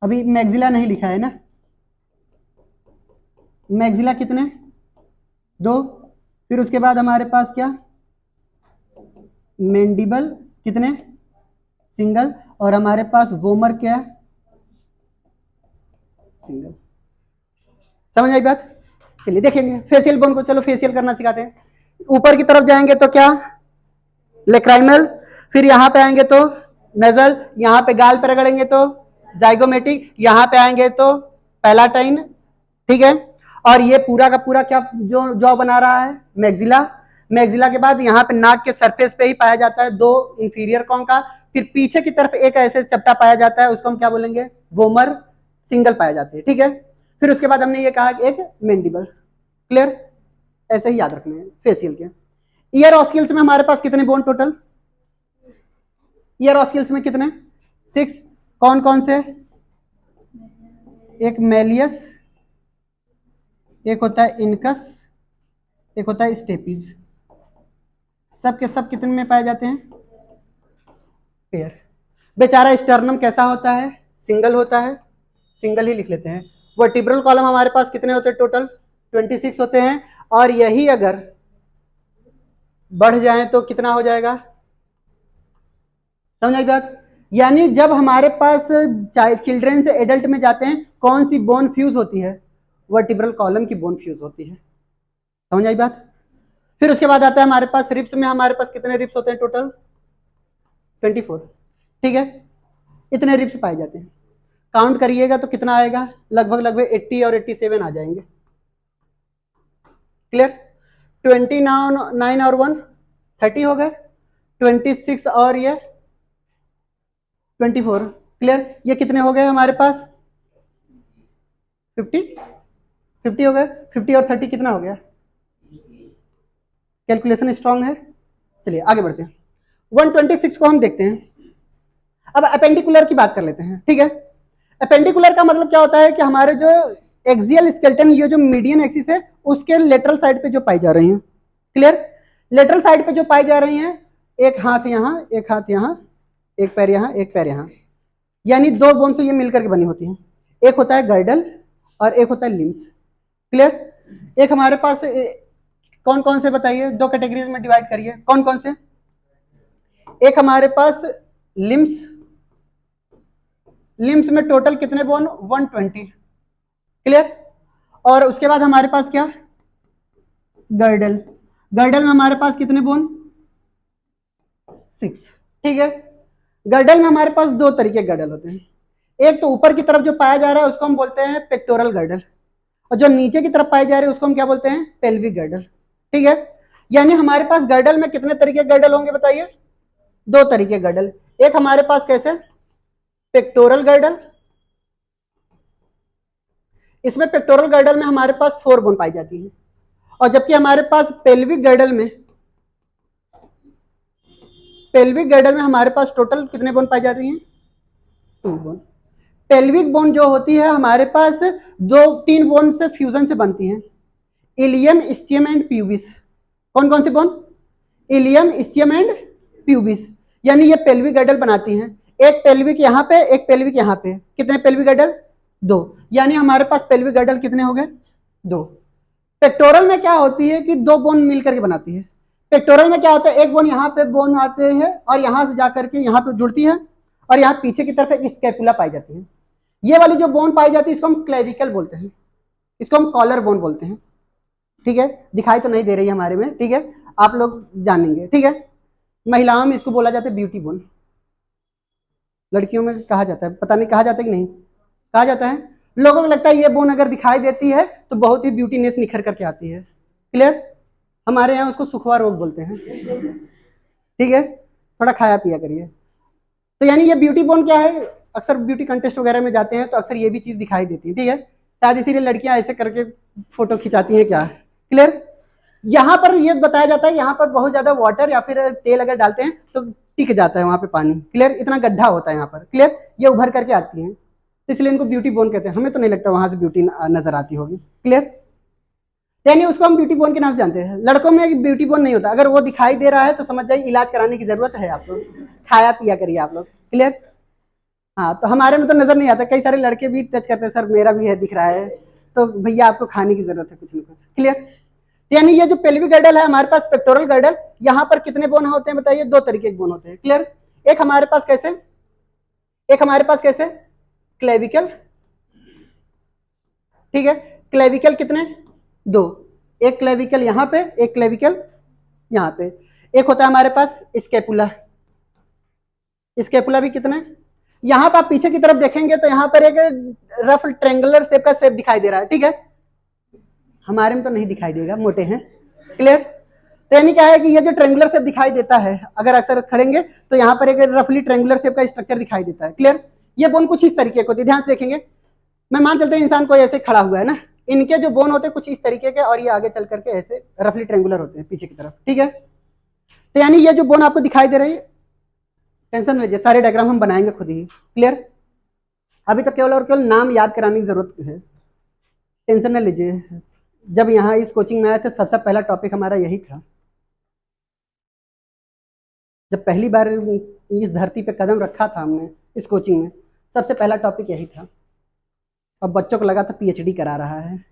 अभी मैग्जिला नहीं लिखा है ना। मैग्जिला कितने, 2। फिर उसके बाद हमारे पास क्या, मैंडिबल कितने, सिंगल। और हमारे पास वोमर क्या है, सिंगल। समझ आई बात। चलिए देखेंगे फेशियल बोन को, चलो फेशियल करना सिखाते हैं। ऊपर की तरफ जाएंगे तो क्या, लेक्राइमल। फिर यहां पे आएंगे तो नजल, यहां पे गाल पे रगड़ेंगे तो जाइगोमेटिक, यहां पे आएंगे तो पैलाटाइन, ठीक है। और ये पूरा का पूरा क्या जो जॉ बना रहा है, मैग्जिला। मैग्जिला के बाद यहाँ पे नाक के सरफेस पे ही पाया जाता है 2 इंफीरियर कॉन्का। फिर पीछे की तरफ एक ऐसे चपटा पाया जाता है, उसको हम क्या बोलेंगे, वोमर, सिंगल पाए जाते हैं, ठीक है। फिर उसके बाद हमने ये कहा कि एक मैंडिबल। क्लियर। ऐसे ही याद रखने हैं फेशियल के। ईयर ऑस्किल्स में हमारे पास कितने बोन टोटल, ईयर ऑस्किल्स में कितने, 6। कौन कौन से, एक मेलियस, एक होता है इनकस, एक होता है स्टेपीज। सब के सब कितने में पाए जाते हैं, पेयर। बेचारा स्टर्नम कैसा होता है, सिंगल होता है, सिंगल ही लिख लेते हैं। वर्टिब्रल कॉलम हमारे पास कितने होते हैं टोटल, 26 होते हैं। और यही अगर बढ़ जाए तो कितना हो जाएगा, समझ आई बात। यानी जब हमारे पास चिल्ड्रन से एडल्ट में जाते हैं, कौन सी बोन फ्यूज होती है, वर्टिब्रल कॉलम की बोन फ्यूज होती है। समझ आई बात। फिर उसके बाद आता है हमारे पास रिप्स में, हमारे पास कितने रिप्स होते हैं टोटल, 24, ठीक है। इतने रिप्स पाए जाते हैं। काउंट करिएगा तो कितना आएगा, लगभग लगभग 80 और 87 आ जाएंगे। क्लियर। 29 और 1 30 हो गए, 26 और ये 24। क्लियर। ये कितने हो गए हमारे पास, 50 हो गए। 50 और 30 कितना हो गया, कैलकुलेशन स्ट्रांग है। चलिए आगे बढ़ते हैं। 126 को हम देखते हैं। अब अपेंडिकुलर की बात कर लेते हैं, ठीक है। अपेंडिकुलर का मतलब क्या होता है कि हमारे जो एक्सियल स्केलेटन, ये जो मीडियन एक्सिस है, उसके लेटरल साइड पे जो पाई जा रही हैं। क्लियर। लेटरल साइड पे जो पाई जा रही हैं, एक हाथ यहाँ, एक हाथ यहाँ, एक पैर यहाँ, एक पैर यहाँ, यानी 2 बोन से ये मिलकर के बनी होती हैं। एक होता है गर्डल और एक होता है लिम्स। क्लियर। एक हमारे पास कौन कौन से बताइए, 2 कैटेगरीज में डिवाइड करिए, कौन कौन से। एक हमारे पास लिम्स, लिम्स में टोटल कितने बोन, 120। क्लियर। और उसके बाद हमारे पास क्या, गर्डल। गर्डल में हमारे पास कितने बोन, 6, ठीक है। गर्डल में हमारे पास 2 तरीके गर्डल होते हैं। एक तो ऊपर की तरफ जो पाया जा रहा है उसको हम बोलते हैं पेक्टोरल गर्डल, और जो नीचे की तरफ पाए जा रहे हैं उसको हम क्या बोलते हैं, पेल्विक गर्डल, ठीक है। यानी हमारे पास गर्डल में कितने तरीके के गर्डल होंगे बताइए? 2 तरीके गर्डल। एक हमारे पास कैसे, पेक्टोरल गर्डल, इसमें पेक्टोरल गर्डल में हमारे पास 4 बोन पाई जाती है, और जबकि हमारे पास पेल्विक गर्डल में हमारे पास टोटल कितने बोन पाई जाती हैं? 2 बोन। पेल्विक बोन जो होती है हमारे पास 2-3 बोन से फ्यूजन से बनती है, इलियम, इस्चियम एंड प्यूबिस। कौन कौन सी bone? Ilium, ischium and pubis, यानी ये पेल्विक गर्डल बनाती हैं। एक पेल्विक यहाँ पे, एक पेल्विक यहाँ पे। कितने पेल्विक गर्डल? 2। यानी हमारे पास पेल्विक गर्डल कितने हो गए? 2। पेक्टोरल में क्या होती है कि 2 बोन मिलकर के बनाती है। पेक्टोरल में क्या होता है, एक बोन यहाँ पे बोन आते हैं और यहाँ से जाकर के यहाँ पे जुड़ती है, और यहाँ पीछे की तरफ एक स्कैपुला पाई जाती है। ये वाली जो बोन पाई जाती है इसको हम क्लेविकल बोलते हैं, इसको हम कॉलर बोन बोलते हैं। ठीक है, दिखाई तो नहीं दे रही है हमारे में, ठीक है, आप लोग जानेंगे। ठीक है, महिलाओं में इसको बोला जाता है ब्यूटी बोन, लड़कियों में कहा जाता है, पता नहीं कहा जाता है कि नहीं कहा जाता है। लोगों को लगता है ये बोन अगर दिखाई देती है तो बहुत ही ब्यूटीनेस निखर करके आती है। क्लियर? हमारे यहाँ उसको सुखवा रोग बोलते हैं। ठीक है, थोड़ा खाया पिया करिए। तो यानी ये ब्यूटी बोन क्या है, अक्सर ब्यूटी कंटेस्ट वगैरह में जाते हैं तो अक्सर ये भी चीज दिखाई देती है। ठीक है, शायद इसीलिए लड़कियां ऐसे करके फोटो खिंचाती हैं क्या। क्लियर? यहाँ पर ये बताया जाता है, यहाँ पर बहुत ज्यादा वाटर या फिर तेल अगर डालते हैं तो टिक जाता है वहां पे पानी। क्लियर? इतना गड्ढा होता है यहाँ पर। क्लियर? ये उभर करके आती है, इसलिए इनको ब्यूटी बोन कहते हैं। हमें तो नहीं लगता वहां से ब्यूटी नजर आती होगी। क्लियर? यानी उसको हम ब्यूटी बोन के नाम से जानते हैं। लड़कों में ब्यूटी बोन नहीं होता, अगर वो दिखाई दे रहा है तो समझ जाइए इलाज कराने की जरूरत है आपको, खाया पिया करिए आप लोग। क्लियर? हाँ, तो हमारे में तो नजर नहीं आता, कई सारे लड़के भी टच करते हैं, सर मेरा भी है दिख रहा है, तो भैया आपको खाने की जरूरत है कुछ ना कुछ। क्लियर? यानी ये जो पेल्विक गर्डल है हमारे पास, पेक्टोरल गर्डल, यहाँ पर कितने बोन होते हैं बताइए? 2 तरीके के बोन होते हैं। क्लियर? एक हमारे पास कैसे, क्लेविकल। ठीक है, क्लेविकल कितने? 2। एक क्लेविकल यहाँ पे, एक क्लेविकल यहाँ पे। एक होता है हमारे पास स्केपुला, स्केपुला भी कितने? यहाँ पर आप पीछे की तरफ देखेंगे तो यहाँ पर एक रफ ट्रेंगुलर शेप का शेप दिखाई दे रहा है। ठीक है, हमारे में तो नहीं दिखाई देगा, मोटे हैं। क्लियर? तो यानी क्या है कि ये जो ट्रेंगुलर शेप दिखाई देता है, अगर अक्सर खड़ेंगे तो यहाँ पर एक रफली ट्रेंगुलर शेप का स्ट्रक्चर दिखाई देता है। क्लियर? ये बोन कुछ इस तरीके को, ध्यान से देखेंगे, मैं मान चलते हैं इंसान कोई ऐसे खड़ा हुआ है ना, इनके जो बोन होते हैं कुछ इस तरीके के, और ये आगे चल करके ऐसे रफली ट्रेंगुलर होते हैं पीछे की तरफ। ठीक है, तो यानी ये जो बोन आपको दिखाई दे रही है, टेंशन लीजिए, सारे डायग्राम हम बनाएंगे खुद ही। क्लियर? अभी तो केवल और केवल नाम याद कराने की जरूरत है, टेंशन न लीजिए। जब यहाँ इस कोचिंग में आए थे सबसे पहला टॉपिक हमारा यही था, जब पहली बार इस धरती पे कदम रखा था हमने इस कोचिंग में, सबसे पहला टॉपिक यही था। अब बच्चों को लगा था पीएचडी करा रहा है,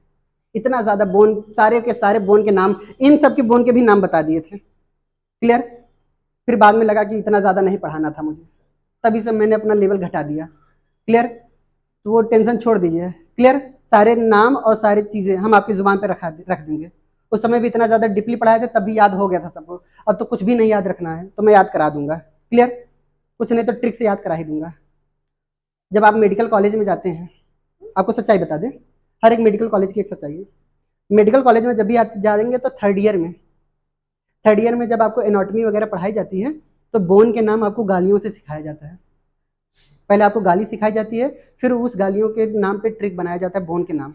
इतना ज्यादा बोन, सारे के सारे बोन के नाम, इन सब के बोन के भी नाम बता दिए थे। क्लियर? फिर बाद में लगा कि इतना ज्यादा नहीं पढ़ाना था मुझे, तभी से मैंने अपना लेवल घटा दिया। क्लियर? तो वो टेंशन छोड़ दीजिए। क्लियर? सारे नाम और सारी चीजें हम आपकी जुबान पे रख देंगे। उस समय भी इतना ज्यादा डीपली पढ़ाए थे, तभी याद हो गया था सबको। अब तो कुछ भी नहीं याद रखना है तो मैं याद करा दूंगा। क्लियर? कुछ नहीं तो ट्रिक से याद करा ही दूंगा। जब आप मेडिकल कॉलेज में जाते हैं, आपको सच्चाई बता दें, हर एक मेडिकल कॉलेज की एक सच्चाई है। मेडिकल कॉलेज में जब भी आप जाएंगे तो थर्ड ईयर में जब आपको एनाटॉमी वगैरह पढ़ाई जाती है तो बोन के नाम आपको गालियों से सिखाया जाता है। पहले आपको गाली सिखाई जाती है, फिर उस गालियों के नाम पे ट्रिक बनाया जाता है बोन के नाम।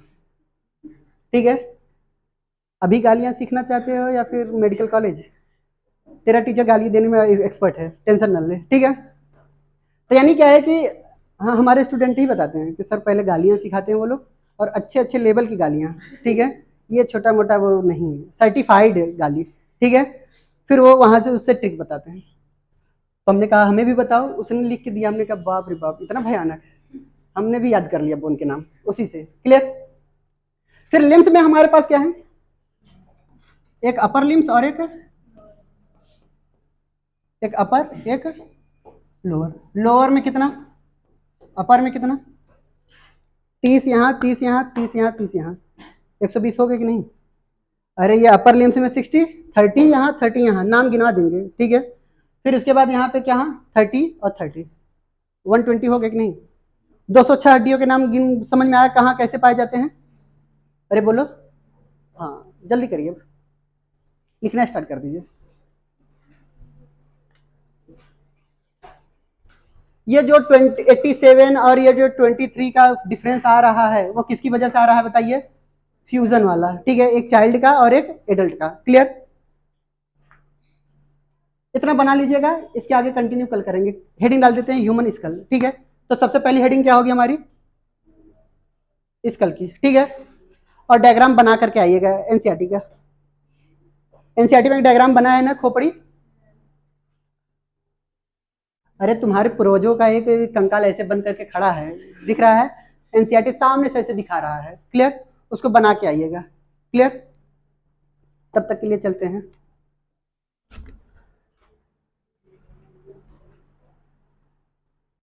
ठीक है, अभी गालियां सीखना चाहते हो या फिर मेडिकल कॉलेज? तेरा टीचर गाली देने में एक्सपर्ट है, टेंशन न ले। ठीक है, तो यानी क्या है कि हाँ, हमारे स्टूडेंट ही बताते हैं कि सर पहले गालियां सिखाते हैं वो लोग, और अच्छे अच्छे लेवल की गालियां। ठीक है, ये छोटा मोटा वो नहीं है, सर्टिफाइड गाली। ठीक है, फिर वो वहां से उससे ट्रिक बताते हैं। तो हमने कहा हमें भी बताओ, उसने लिख के दिया, हमने कहा बाप रे बाप इतना भयानक, हमने भी याद कर लिया बोन के नाम उसी से। क्लियर? फिर लिम्स में हमारे पास क्या है, एक अपर लिम्स और एक अपर एक लोअर। लोअर में कितना, अपर में कितना? 30 यहाँ, 30 यहाँ, 30 यहाँ, 30 यहाँ, 120 हो गए कि नहीं? अरे ये अपर लिम्स में 60, 30 यहाँ, 30 यहाँ, नाम गिना देंगे। ठीक है, फिर उसके बाद यहाँ पे क्या, 30 और 30, 120 हो गए कि नहीं? 206 हड्डियों के नाम गिन, समझ में आया कहाँ कैसे पाए जाते हैं? अरे बोलो, हाँ जल्दी करिए। लिखना स्टार्ट कर दीजिए। ये जो 87 और ये जो 23 का डिफरेंस आ रहा है वो किसकी वजह से आ रहा है बताइए? फ्यूजन वाला, ठीक है, एक चाइल्ड का और एक एडल्ट का। क्लियर? इतना बना लीजिएगा, इसके आगे कंटिन्यू कल करेंगे। हेडिंग डाल देते हैं ह्यूमन स्कल, ठीक है। तो सबसे पहली हेडिंग क्या होगी हमारी? स्कल की, ठीक है। और डायग्राम बना करके आइएगा एनसीईआरटी का। एनसीईआरटी में एक डायग्राम बना है ना खोपड़ी? अरे तुम्हारे पूर्वजों का एक कंकाल ऐसे बन करके खड़ा है, दिख रहा है? एनसीईआरटी सामने से ऐसे दिखा रहा है। क्लियर? उसको बना के आइएगा। क्लियर? तब तक के लिए चलते हैं।